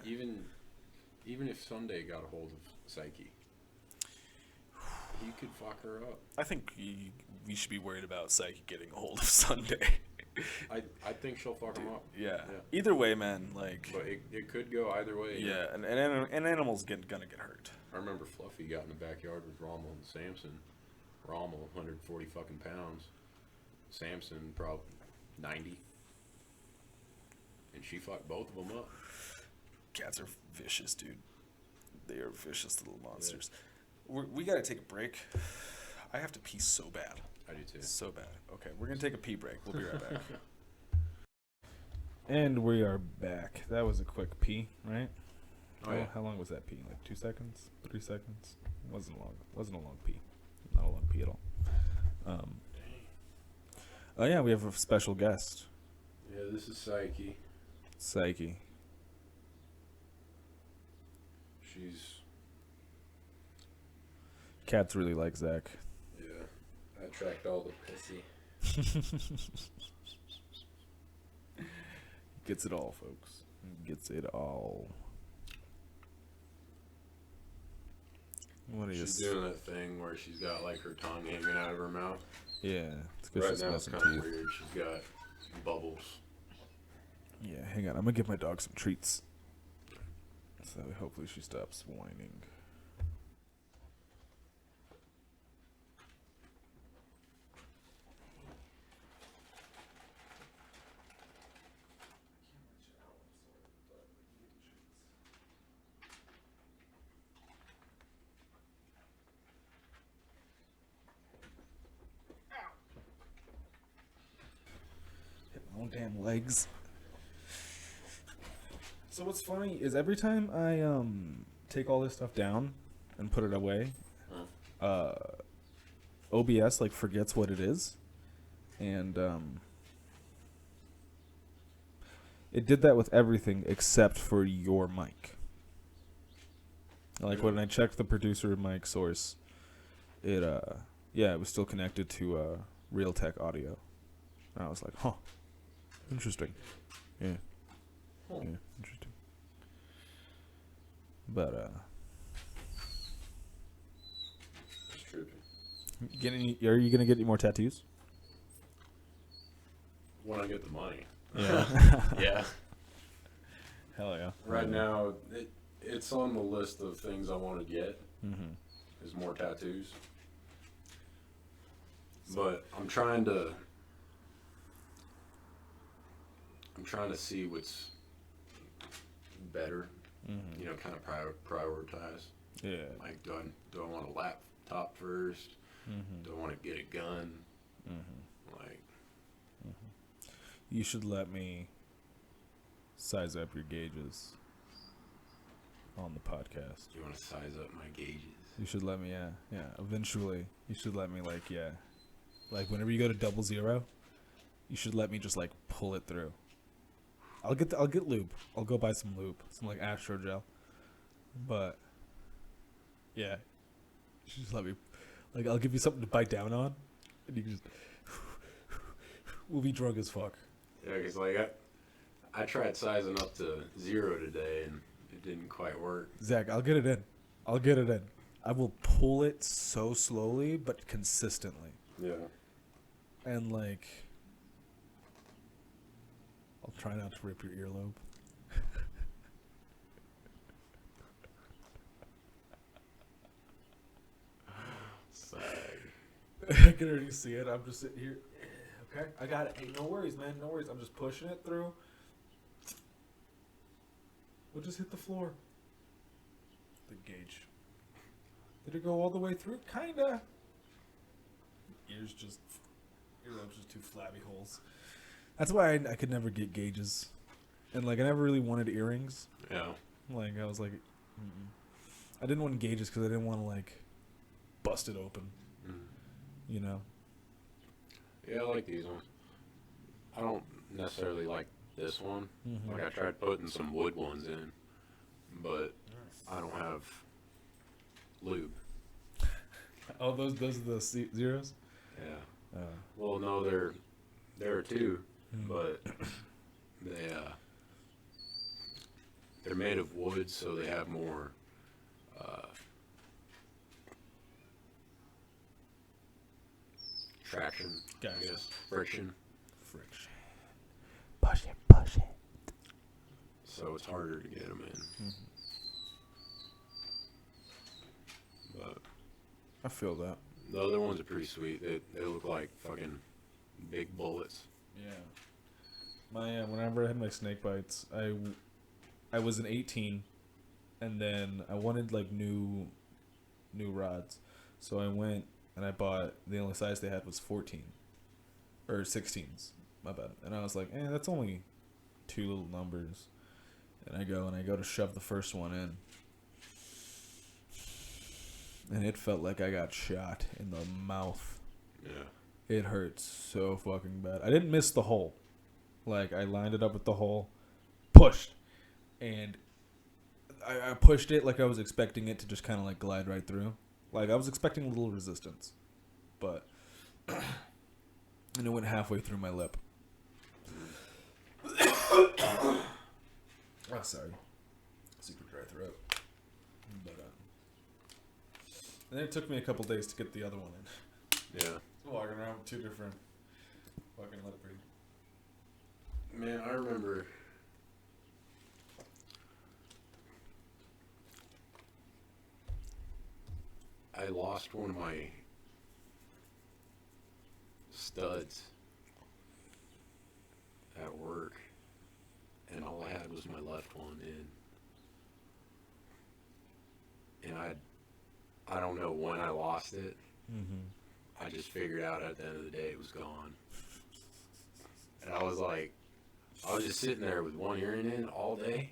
Even if Sunday got a hold of Psyche, he could fuck her up. I think we should be worried about Psyche getting a hold of Sunday. I think she'll fuck him up. Yeah. Either way, man. Like. But it could go either way. Yeah, and animals gonna get hurt. I remember Fluffy got in the backyard with Rommel and Samson. Rommel, 140 fucking pounds. Samson, probably 90. And she fucked both of them up. Cats are vicious, dude. They are vicious little monsters. Yeah. We gotta take a break. I have to pee so bad. I do too. So bad. Okay, we're gonna take a pee break. We'll be right back. And we are back. That was a quick pee, right? Oh, yeah. How long was that pee? Like 2 seconds? 3 seconds? Wasn't long. Wasn't a long pee. Not a long pee at all. Oh yeah, we have a special guest. Yeah, this is Psyche. Psyche. Cats really like Zach. Yeah, I attract all the pussy. Gets it all, folks. Gets it all. What is She's doing that thing where she's got like her tongue hanging out of her mouth. Yeah, it's good. Right now it's kind of weird. She's got bubbles. Yeah, hang on. I'm gonna give my dog some treats. So hopefully she stops whining. Hit my own damn legs. So what's funny is every time I take all this stuff down and put it away, OBS like forgets what it is, and it did that with everything except for your mic. Like when I checked the producer mic source, it it was still connected to Realtek audio. And I was like, huh, interesting. Yeah. Yeah, interesting. But it's trippy. are you gonna get any more tattoos? When I get the money. Yeah. Yeah. Hell yeah. Right now, it's on the list of things I want to get. Mm-hmm. Is more tattoos. But I'm trying to see what's better. Mm-hmm. You know, kind of prioritize. Yeah. Like, do I want a laptop first? Mm-hmm. Do I want to get a gun? Mm-hmm. Like, You should let me size up your gauges on the podcast. you want to size up my gauges? You should let me, yeah. Eventually, you should let me, like, yeah. Like, whenever you go to 00, you should let me just, like, pull it through. I'll get lube. I'll go buy some lube, some like Astro Gel. But yeah, you should just let me. Like, I'll give you something to bite down on, and you can just. We'll be drunk as fuck. Yeah, because like I tried sizing up to 0 today, and it didn't quite work. Zach, I'll get it in. I will pull it so slowly but consistently. Yeah. And like, I'll try not to rip your earlobe. Sag. I can already see it. I'm just sitting here. Okay, I got it. Hey, no worries, man. No worries. I'm just pushing it through. We'll just hit the floor. The gauge. Did it go all the way through? Kinda. Earlobes just two flabby holes. That's why I could never get gauges, and like I never really wanted earrings. Yeah. Like I was like, I didn't want gauges because I didn't want to like bust it open. You know. Yeah, I like these ones. I don't necessarily like this one. Mm-hmm. Like I tried putting some wood ones in, but I don't have lube. Oh, those are the zeros. Yeah. Well, no, there are two, but they're made of wood, so they have more traction. Gotcha. I guess friction. Push it. So it's harder to get them in. Mm-hmm. But I feel that. the other ones are pretty sweet. They look like fucking big bullets. Yeah. My whenever I had my snake bites, I was an 18, and then I wanted like new rods, so I went and I bought the only size they had was 14 or 16s. My bad. And I was like, that's only two little numbers. And I go to shove the first one in. And it felt like I got shot in the mouth. Yeah. It hurts so fucking bad. I didn't miss the hole. Like, I lined it up with the hole, pushed, and I pushed it like I was expecting it to just kind of like glide right through. Like, I was expecting a little resistance. But, and it went halfway through my lip. Oh, sorry. Super dry throat. But, and then it took me a couple days to get the other one in. Yeah. Walking around with two different fucking lip read. Man, I remember I lost one of my studs at work, and all I had was my left one in. And I don't know when I lost it. Mm-hmm. I just figured out at the end of the day it was gone. And I was like, I was just sitting there with one earring in all day.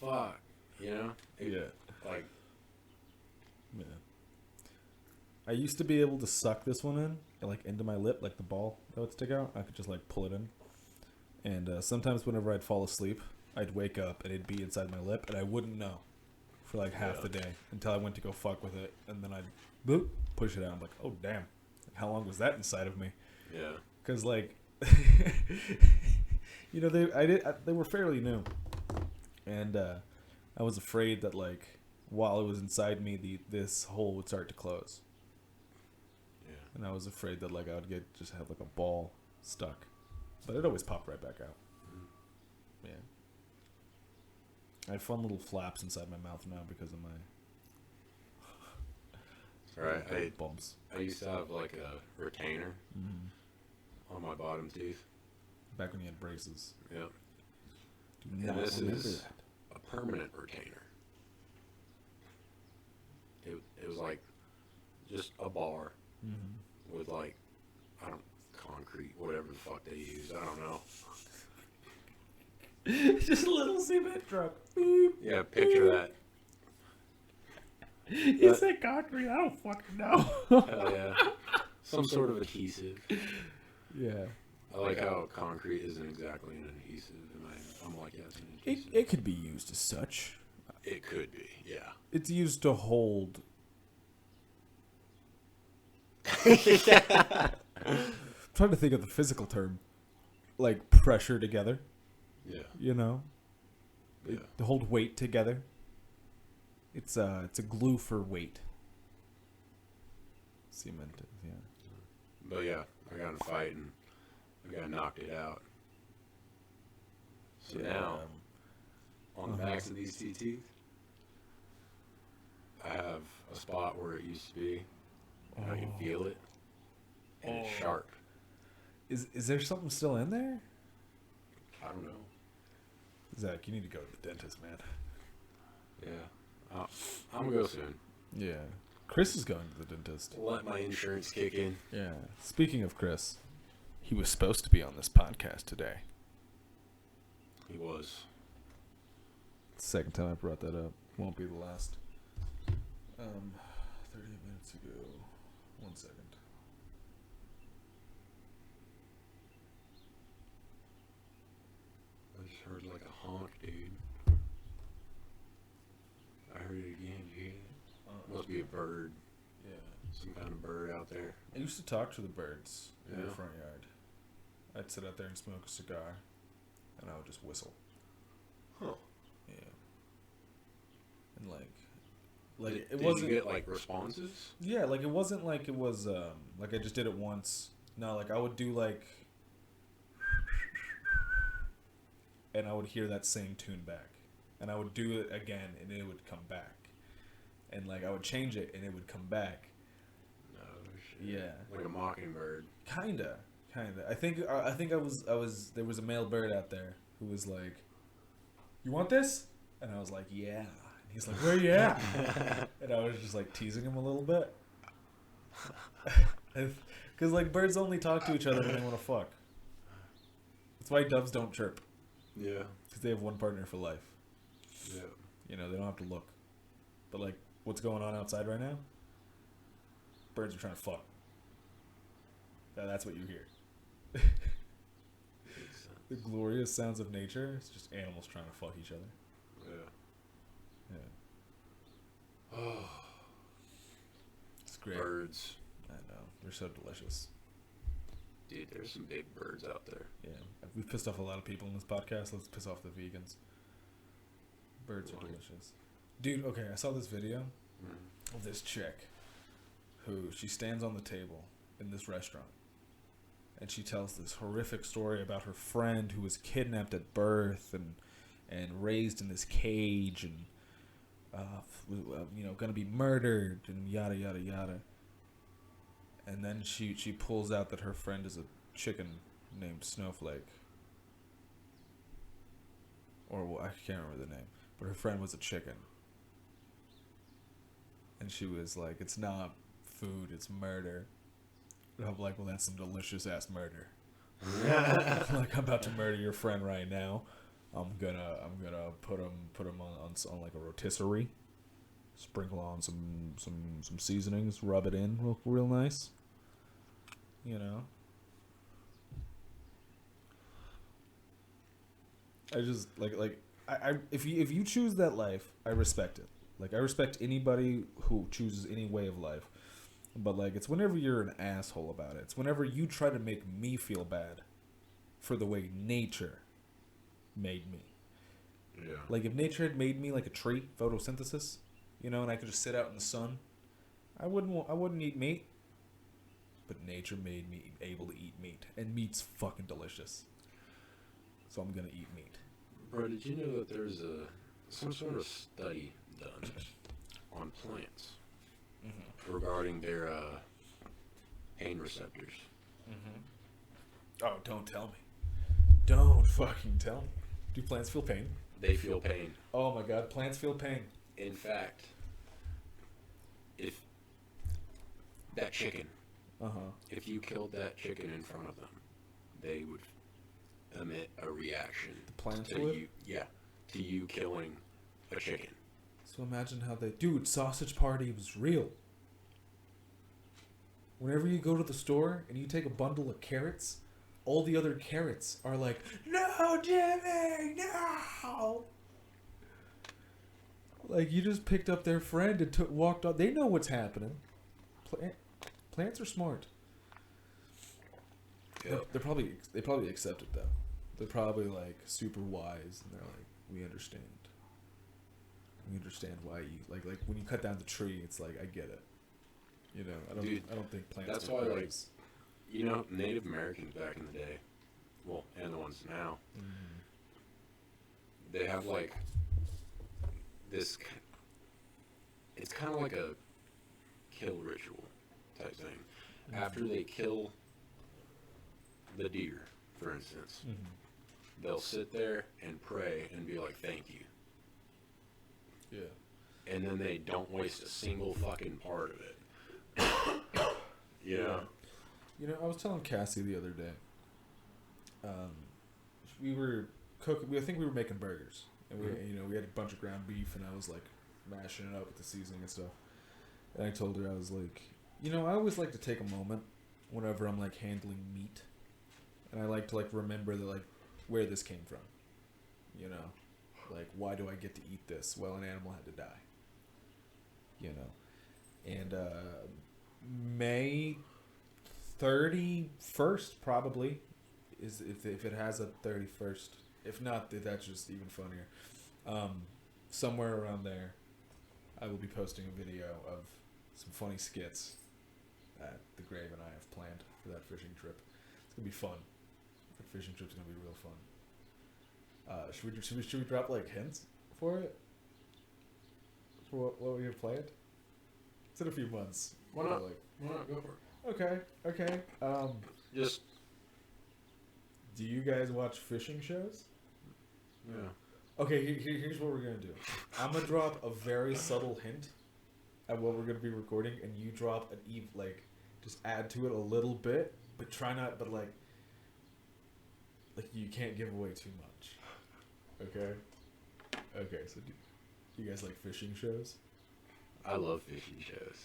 Fuck, you know? Yeah. Like, Yeah. I used to be able to suck this one in, like into my lip, like the ball that would stick out. I could just like pull it in. And sometimes whenever I'd fall asleep, I'd wake up and it'd be inside my lip, and I wouldn't know for like half the day until I went to go fuck with it, and then I'd boop, push it out. I'm like, oh damn, how long was that inside of me? yeah. Because like, you know, they were fairly new, and I was afraid that like while it was inside me, this hole would start to close. Yeah. And I was afraid that like I would just have like a ball stuck But it always popped right back out. Yeah. I have fun little flaps inside my mouth now because of my Right. bumps. I used to have like a retainer on my bottom teeth. Back when you had braces. Yeah. Do And not this remember is that. a permanent retainer. It was like just a bar with like, concrete, whatever the fuck they use. I don't know. Just a little cement truck. Beep. Yeah, picture that. You said concrete. I don't fucking know. Hell yeah. Some sort of adhesive. Yeah. I like how concrete isn't exactly an adhesive, and I'm like, yeah, it's an adhesive. It could be used as such. It could be, yeah. It's used to hold. I'm trying to think of the physical term, like pressure together. Yeah. You know, Yeah. to hold weight together. It's a glue for weight. Cement, yeah. But yeah, I got in a fight and I got knocked it out. So now, on the backs of these two teeth, I have a spot where it used to be, and I can feel it, and it's sharp. Is there something still in there? I don't know. Zach, you need to go to the dentist, man. Yeah. I'm gonna go soon. Yeah. Chris is going to the dentist. Let my insurance kick in. Yeah. Speaking of Chris, he was supposed to be on this podcast today. He was. Second time I brought that up. Won't be the last. 30 minutes ago. 1 second. I just heard like a honk, dude. I heard it again, dude. Must be a bird. Yeah. Some kind of bird out there. I used to talk to the birds in the Yeah. front yard. I'd sit out there and smoke a cigar, and I would just whistle. Huh. Yeah. And like it Did wasn't. you get like responses? Yeah, like it wasn't like it was like I just did it once. No, like I would do like, and I would hear that same tune back, and I would do it again, and it would come back, and like I would change it, and it would come back. No shit. Yeah. Like a mockingbird. Kinda. I think I was there was a male bird out there who was like, "You want this?" And I was like, "Yeah." And he's like, "Where you at?" And I was just like teasing him a little bit. Because like birds only talk to each other when they want to fuck. That's why doves don't chirp. Yeah. Because they have one partner for life. Yeah. You know, they don't have to look. But like, what's going on outside right now? Birds are trying to fuck. That's what you hear. The glorious sounds of nature. It's just animals trying to fuck each other. Yeah. Yeah. Oh. It's great. Birds. I know. They're so delicious. Dude, there's some big birds out there. Yeah. We've pissed off a lot of people in this podcast. Let's piss off the vegans. Birds are delicious. Dude, okay, I saw this video of this chick who she stands on the table in this restaurant. And she tells this horrific story about her friend who was kidnapped at birth and raised in this cage and gonna be murdered and yada yada yada. And then she pulls out that her friend is a chicken named Snowflake. Or I can't remember the name, but her friend was a chicken. And she was like, "It's not food, it's murder." And I'm like, "Well, that's some delicious ass murder." Like, I'm about to murder your friend right now. I'm gonna put him on like a rotisserie, sprinkle on some seasonings, rub it in real nice. You know. I just I if you choose that life, I respect it. Like, I respect anybody who chooses any way of life. But, like, it's whenever you're an asshole about it. It's whenever you try to make me feel bad for the way nature made me. Yeah. Like, if nature had made me like a tree, photosynthesis, and I could just sit out in the sun, I wouldn't eat meat. But nature made me able to eat meat. And meat's fucking delicious. so I'm gonna eat meat. Bro, did you know that there's some sort of study done on plants regarding their pain receptors? Oh, don't tell me. Don't fucking tell me. Do plants feel pain? They feel pain. Oh my god, plants feel pain. In fact, if that chicken, if you killed that chicken in front of them, they would emit a reaction. The plants to would? you, yeah, to you killing a chicken. So imagine how they... Dude, Sausage Party was real. Whenever you go to the store and you take a bundle of carrots, all the other carrots are like, no, Jimmy, no! Like, you just picked up their friend and walked off. They know what's happening. Plants are smart. Yep. They probably accept it, though. They're probably, like, super wise, and they're like, we understand. We understand why you... Like when you cut down the tree, it's like, I get it. You know, I don't think plants... That's why, like, you know, Native Americans back in the day, well, and the ones now, they have, like, this... It's kind of like a kill ritual type thing. After they kill the deer, for instance, they'll sit there and pray and be like, thank you. Yeah. And then they don't waste a single fucking part of it. Yeah. You know, I was telling Cassie the other day, we were cooking, I think we were making burgers, and we had a bunch of ground beef, and I was like mashing it up with the seasoning and stuff, and I told her, I was like, you know, I always like to take a moment whenever I'm like handling meat, and I like to like remember that, like, where this came from, you know, like, why do I get to eat this? Well, an animal had to die, you know, and May 31st probably is if it has a 31st. If not, that's just even funnier. Somewhere around there, I will be posting a video of some funny skits that the Grave and I have planned for that fishing trip. It's gonna be fun. That fishing trip's gonna be real fun. Should we drop like hints for it? For what we have planned? It's in a few months. Why not? Like, Why not? Go for it. Okay. Just... Do you guys watch fishing shows? Yeah. Okay, here's what we're gonna do. I'm gonna drop a very subtle hint at what we're gonna be recording, and you drop just add to it a little bit, but try not, but like you can't give away too much. Okay. So do you guys like fishing shows? I love fishing shows.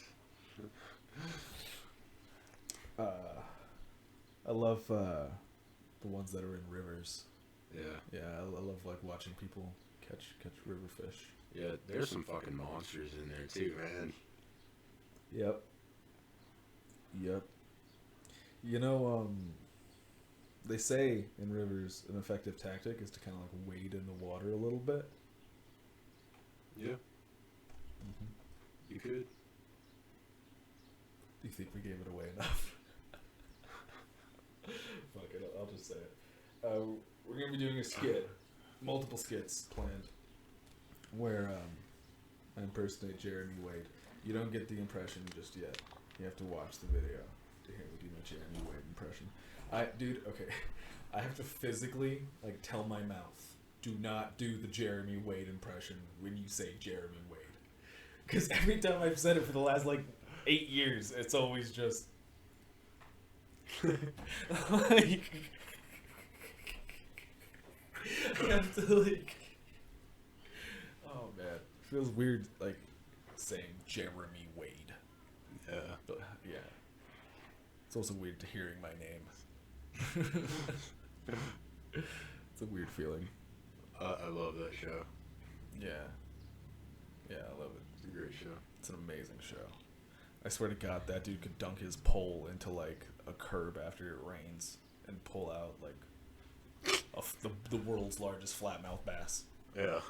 I love the ones that are in rivers. Yeah. I love like watching people catch river fish. Yeah, there's some fucking monsters in there too, man. Yep. You know, they say in rivers an effective tactic is to kind of like wade in the water a little bit. Yeah. You could. Do you think we gave it away enough? Fuck it, I'll just say it. We're gonna be doing a skit, multiple skits planned, where I impersonate Jeremy Wade. You don't get the impression just yet. You have to watch the video to hear me do my Jeremy Wade impression. Okay, I have to physically like tell my mouth, do not do the Jeremy Wade impression when you say Jeremy Wade, because every time I've said it for the last like 8 years, it's always just like. I have to like. Oh man, it feels weird like saying Jeremy Wade. Yeah. But, yeah. It's also weird to hearing my name. It's a weird feeling. I love that show. Yeah, I love it. It's a great show. It's an amazing show. I swear to God, that dude could dunk his pole into like a curb after it rains and pull out like the world's largest flatmouth bass. Yeah.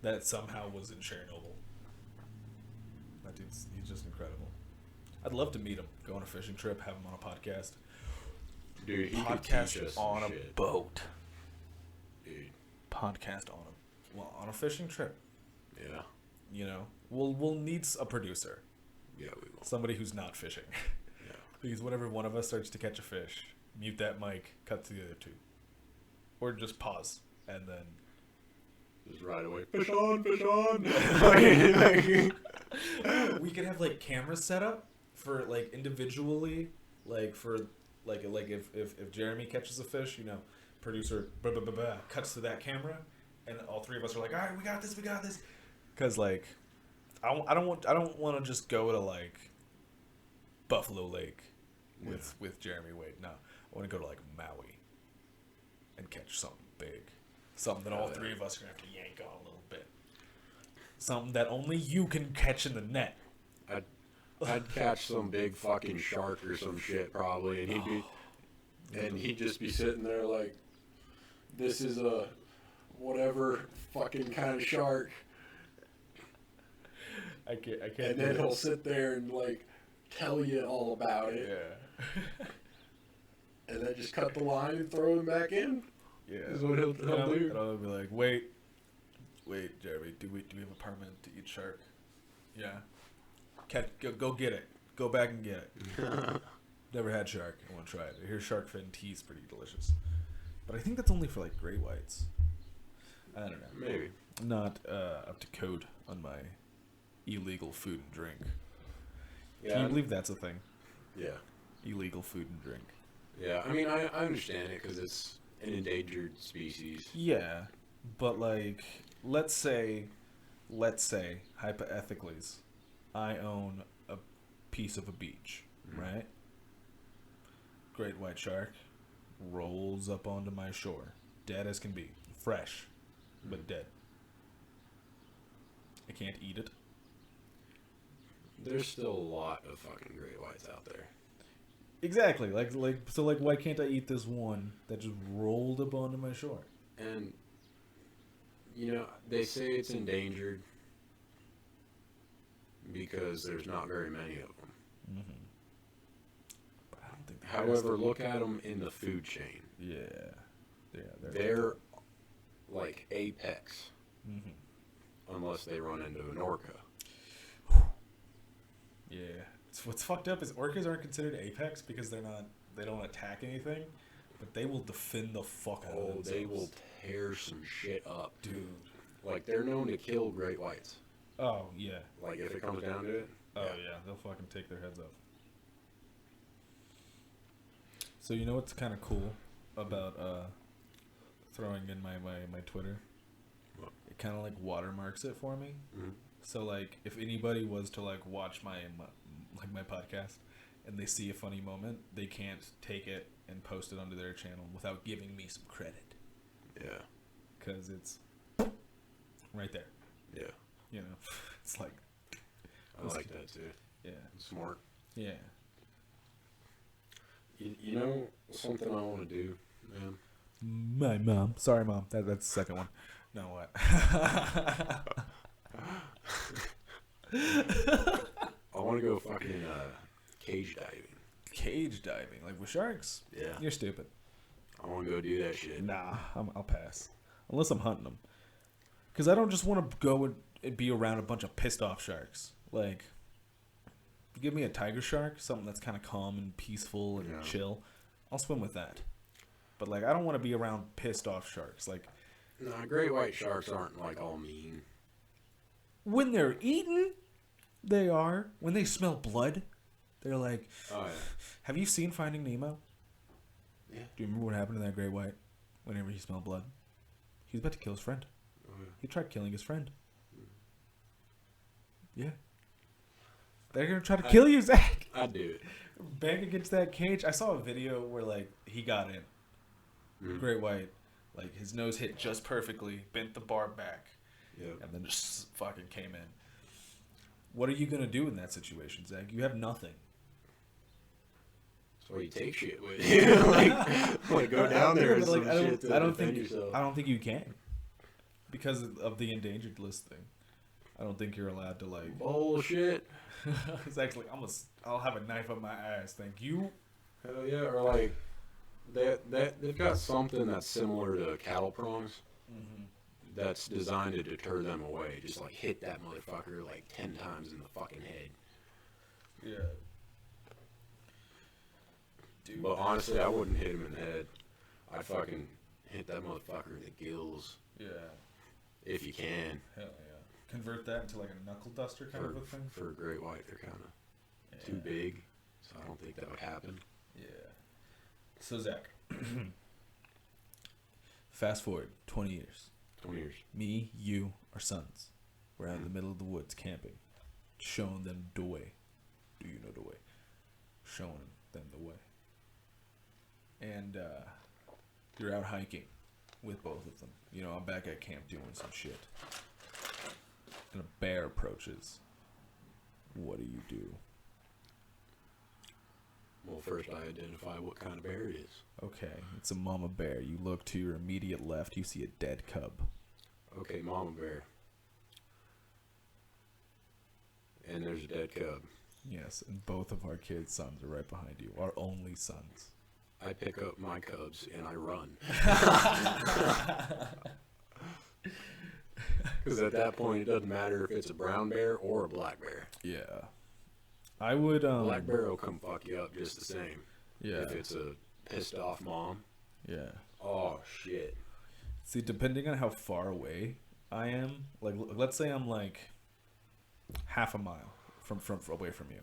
That somehow was in Chernobyl. That he's just incredible. I'd love to meet him, go on a fishing trip, have him on a podcast. Dude, he Podcast could teach us on some a shit. boat. podcast on them. Well, on a fishing trip. Yeah. You know, we'll need a producer. Yeah, we will. Somebody who's not fishing. Yeah. Because whenever one of us starts to catch a fish, mute that mic, cut to the other two. Or just pause, and then... Just right away. Fish on, fish on! We could have, like, cameras set up for, like, individually, like, for, like if Jeremy catches a fish, you know, producer cuts to that camera, and all three of us are like, all right, we got this. Because, like, I don't want to just go to, like, Buffalo Lake with Jeremy Wade. No, I want to go to, like, Maui and catch something big. Something that all three of us are going to have to yank on a little bit. Something that only you can catch in the net. I'd catch some big fucking shark or some shit probably, and he'd just be sitting there like, this is a whatever fucking kind of shark. I can't. And then he'll sit there and like tell you all about it. Yeah. And then just cut the line and throw him back in. Yeah. Is what he'll do. And I'll be like, wait, Jeremy, do we have a permit to eat shark? Yeah. Go get it. Go back and get it. Never had shark. I want to try it. I hear shark fin tea is pretty delicious. But I think that's only for like great whites. I don't know. Maybe. I'm not up to code on my illegal food and drink. Yeah. Can you believe that's a thing? Yeah. Illegal food and drink. Yeah. I mean, I understand it because it's an endangered species. Yeah, but like, let's say, hypothetically, I own a piece of a beach, right? Great white shark rolls up onto my shore, dead as can be, fresh, but dead. I can't eat it. There's still a lot of fucking great whites out there. Exactly. So why can't I eat this one that just rolled up onto my shore? And you know, they say it's endangered because there's not very many of them. Mm-hmm. But I don't think. However, look at them in the food chain. Yeah. They're like apex, Mm-hmm. unless they run into an orca. Yeah. What's fucked up is orcas aren't considered apex because they don't attack anything, but they will defend the fuck out of themselves. They will tear some shit up, Dude. Like they're known to kill great whites. Oh yeah. Like if it comes down to it. Oh yeah, they'll fucking take their heads off. So you know what's kind of cool about throwing in my Twitter? What? It kind of like watermarks it for me. Mm-hmm. So like if anybody was to like watch my podcast and they see a funny moment, they can't take it and post it onto their channel without giving me some credit. Yeah. Cuz it's right there. Yeah. You know. It's like I like that too. yeah. Smart. Yeah. You know something I want to do, man? My mom. Sorry, Mom. That's the second one. No, what? I want to go fucking cage diving. Cage diving, like with sharks? Yeah. You're stupid. I want to go do that shit. Nah, I'll pass. Unless I'm hunting them. Because I don't just want to go and be around a bunch of pissed off sharks. Like, if you give me a tiger shark, something that's kind of calm and peaceful and chill, I'll swim with that. But, like, I don't want to be around pissed off sharks. Like, Nah, great white sharks aren't like all mean. when they're eaten, they are. When they smell blood, they're like, Oh yeah. have you seen Finding Nemo? Yeah. Do you remember what happened to that great white whenever he smelled blood? He was about to kill his friend. Oh yeah. He tried killing his friend. Yeah. They're going to try to kill you, Zach. I'd do it. Bang against that cage. I saw a video where, like, he got in. Mm. Great white. Like, his nose hit just perfectly, bent the bar back, Yep. and then just fucking came in. What are you going to do in that situation, Zach? You have nothing. That's why you take shit with you. like go down there and But, like, some I don't, shit to I don't defend think yourself. I don't think you can. Because of the endangered list thing. I don't think you're allowed to, like... Bullshit. It's actually, I'll have a knife up my ass, thank you. Hell yeah, or like they've got something that's similar to cattle prongs. that's designed to deter them away. Just like hit that motherfucker like 10 times in the fucking head. Yeah. Dude. But honestly, I wouldn't hit him in the head. I'd fucking hit that motherfucker in the gills. Yeah. If you can. Hell yeah. Convert that into like a knuckle duster kind of a thing? For a great white, they're kind of too big. So I don't think that would happen. Yeah. So, Zach. Fast forward 20 years. 20 years. Me, you, our sons. We're out in the middle of the woods camping. Showing them the way. Do you know the way? Showing them the way. And you're out hiking with both of them. You know, I'm back at camp doing some shit. And a bear approaches. What do? Well, first I identify what kind of bear it is. Okay, it's a mama bear. You look to your immediate left, you see a dead cub. Okay, mama bear. And there's a dead cub. Yes, and both of our kids' sons are right behind you. Our only sons. I pick up my cubs and I run. Because at that point, it doesn't matter if it's a brown bear or a black bear. Yeah. I would, Black bear will come fuck you up just the same. Yeah. If it's a pissed off mom. Yeah. Oh, shit. See, depending on how far away I am, like, let's say I'm like half a mile from away from you.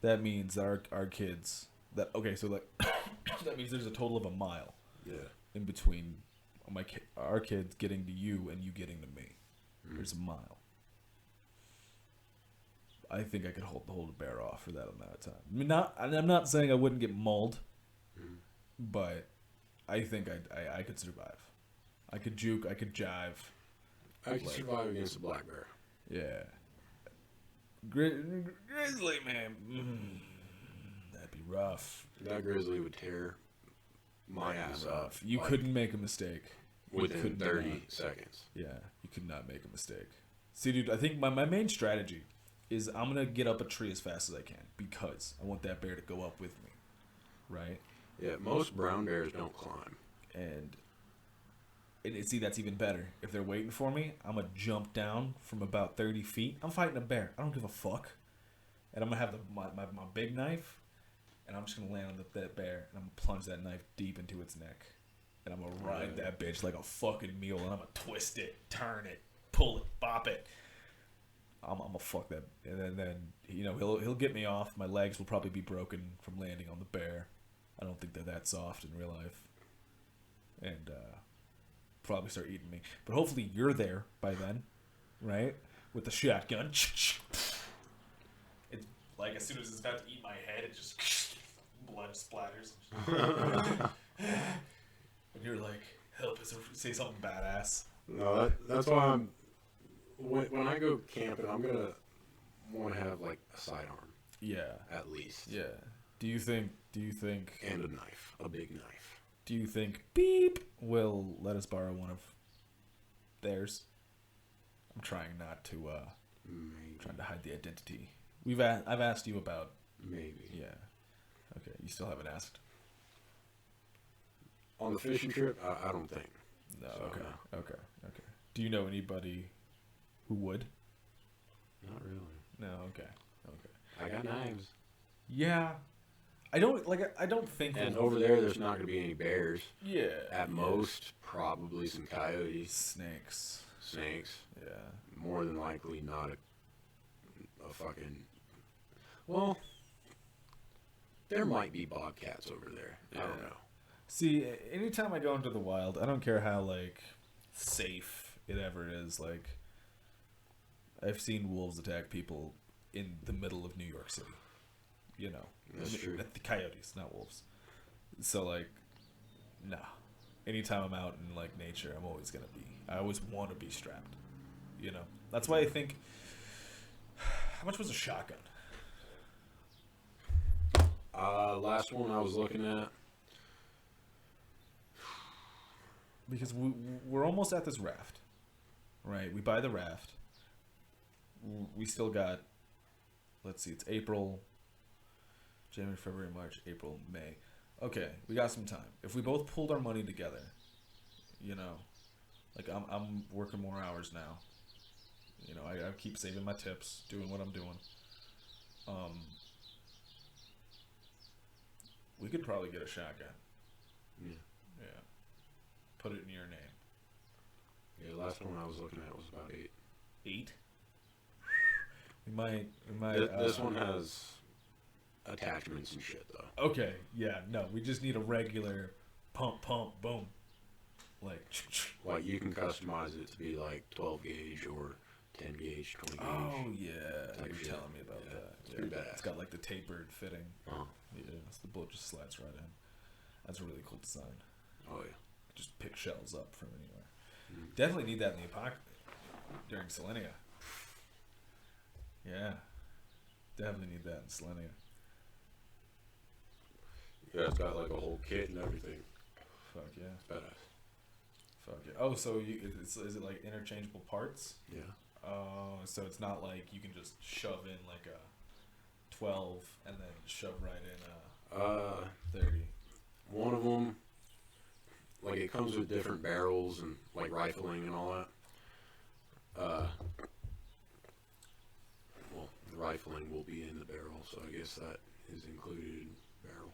That means our kids so like that means there's a total of a mile. Yeah. In between our kids getting to you and you getting to me. There's a mile. I think I could hold a bear off for that amount of time. I mean, I'm not saying I wouldn't get mauled, but I think I could survive. I could juke. I could jive. I could survive against a black bear. Yeah. Grizzly, man. That'd be rough. That grizzly would tear my ass off. You couldn't make a mistake. Within 30 seconds. Yeah, you could not make a mistake. See, dude, I think my main strategy is I'm going to get up a tree as fast as I can because I want that bear to go up with me. Right? Yeah, most brown bears don't climb. And see, that's even better. If they're waiting for me, I'm going to jump down from about 30 feet. I'm fighting a bear. I don't give a fuck. And I'm going to have my big knife, and I'm just going to land on that bear, and I'm going to plunge that knife deep into its neck. And I'm going to ride that bitch like a fucking mule, and I'm going to twist it, turn it, pull it, bop it. I'm going to fuck that. And then you know, he'll get me off. My legs will probably be broken from landing on the bear. I don't think they're that soft in real life. And probably start eating me. But hopefully you're there by then, right? With the shotgun. It's like as soon as it's about to eat my head, it just blood splatters. And you're like, help us, say something badass. No, that's why I'm. When I go camping, I'm gonna want to have like a sidearm. Yeah. At least. Yeah. Do you think? And a knife, a big knife. Do you think Beep will let us borrow one of theirs? I'm trying not to. Maybe. Trying to hide the identity. I've asked you about. Maybe. Yeah. Okay. You still haven't asked. On the fishing trip, I don't think. No. So, Okay. no. Okay. Do you know anybody who would? Not really. No. Okay. I got knives. Yeah. I don't think. And over there's not going to be any bears. Yeah. At most, probably some coyotes. Snakes. Yeah. More than likely not a fucking. Well, there might be bobcats over there. I don't know. See, anytime I go into the wild, I don't care how like safe it ever is. Like, I've seen wolves attack people in the middle of New York City. You know, That's true. The coyotes, not wolves. So like, nah. Anytime I'm out in like nature, I always want to be strapped. You know, that's why I think. How much was a shotgun? Last one I was looking at. Because we're almost at this raft, right? We buy the raft. We still got, let's see, it's April, January, February, March, April, May. Okay, we got some time. If we both pulled our money together, you know, Like I'm working more hours now. You know, I keep saving my tips, doing what I'm doing. We could probably get a shotgun. Yeah. Yeah. Put it in your name. Yeah, the last one I was looking at was about 8. 8? We might. This one has attachments and shit, though. Okay, yeah, no, we just need a regular pump, boom. Like you can customize it to be like 12 gauge or 10 gauge, 20 gauge. Oh, yeah, you were shit. telling me about that. It's pretty badass. It's got like the tapered fitting. Uh-huh. Yeah, so the bullet just slides right in. That's a really cool design. Oh, yeah. Just pick shells up from anywhere. Mm-hmm. Definitely need that in the apocalypse during Selenia. Yeah. Definitely need that in Selenia. Yeah, it's got like a whole kit and everything. Fuck yeah. It's badass. Fuck yeah. Oh, so is it like interchangeable parts? Yeah. Oh, so it's not like you can just shove in like a 12 and then shove right in a 30. One of them, like it comes with different barrels and like rifling and all that. Well, the rifling will be in the barrel, so I guess that is included in barrel.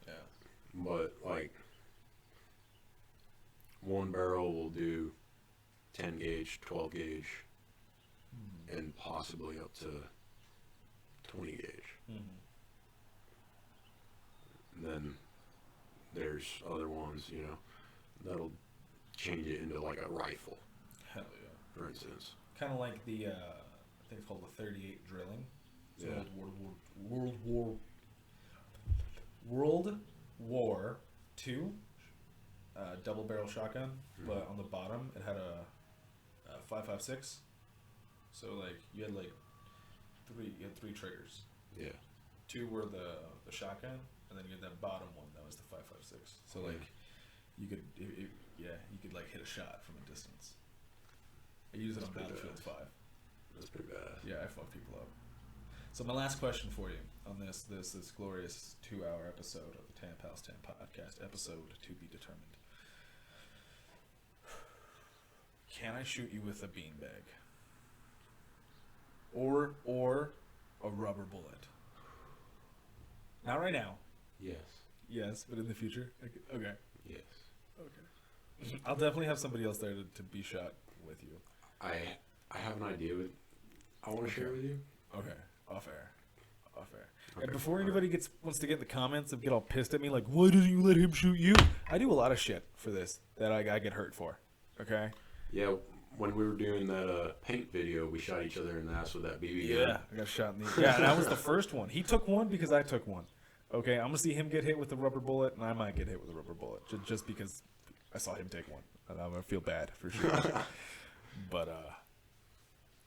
Yeah. But like one barrel will do 10 gauge, 12 gauge, and possibly up to 20 gauge. Mm-hmm. And then there's other ones, you know, that'll change it into like a rifle, Hell yeah. for instance. Kind of like the, I think it's called the 38 drilling. It's an Yeah. old World War II double barrel shotgun, but on the bottom it had a 5.56. So like you had three triggers. Yeah. 2 were the shotgun, and then you had that bottom one that was the 5.56. So like you could you could like hit a shot from a distance. I use it on Battlefield 5. That's pretty badass. Yeah, I fuck people up. So my last question for you on this glorious 2-hour episode of the Tampals Tampodcast, episode to be determined. Can I shoot you with a beanbag? Or a rubber bullet? Not right now. Yes. Yes, but in the future? Okay. Yes. Okay. I'll definitely have somebody else there to be shot with you. I have an idea I want to share with you. Okay. Off air. Okay. And before anybody wants to get in the comments and get all pissed at me like, why didn't you let him shoot you? I do a lot of shit for this that I get hurt for. Okay? Yeah, when we were doing that paint video, we shot each other in the ass with that BB gun. Yeah, I got shot in the... Yeah, that was the first one. He took one because I took one. Okay, I'm going to see him get hit with a rubber bullet, and I might get hit with a rubber bullet. Just because I saw him take one. And I'm going to feel bad for sure. But,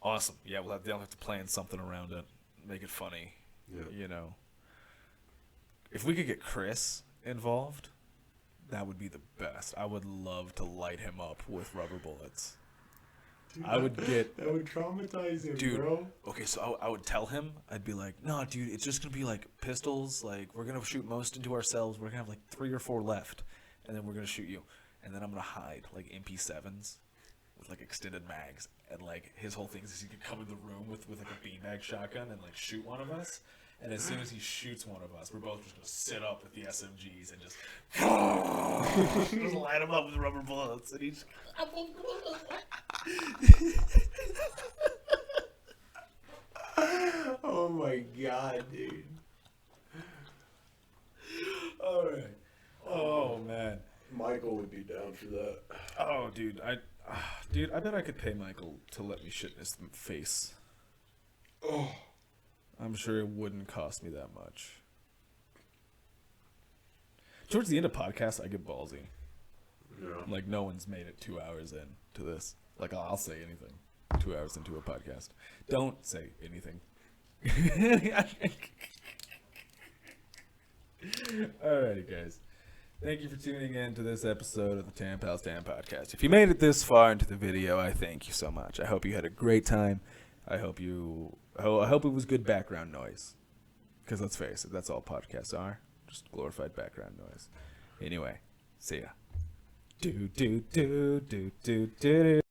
awesome. Yeah, we'll have to plan something around it. Make it funny. Yeah. You know. If we could get Chris involved, that would be the best. I would love to light him up with rubber bullets. Dude, I would get... That would traumatize him, Dude, bro. okay, so I would tell him, I'd be like, no, dude, it's just going to be like pistols. Like, we're going to shoot most into ourselves. We're going to have like 3 or 4 left. And then we're going to shoot you. And then I'm going to hide like MP7s with like extended mags. And like his whole thing is he could come in the room with like a beanbag shotgun and like shoot one of us. And as soon as he shoots one of us, we're both just going to sit up with the SMGs and just, just light him up with rubber bullets. And he's Oh my god, dude. all right. Oh, man. Michael would be down for that. Oh, dude, I bet I could pay Michael to let me shit in his face. Oh. I'm sure it wouldn't cost me that much. Towards the end of podcasts, I get ballsy. Yeah. Like, no one's made it 2 hours in to this. Like, I'll say anything 2 hours into a podcast. Don't say anything. Alrighty, guys. Thank you for tuning in to this episode of the Tampals Tampodcast. If you made it this far into the video, I thank you so much. I hope you had a great time. I hope it was good background noise. Because let's face it, that's all podcasts are. Just glorified background noise. Anyway, see ya. do do do do do do do.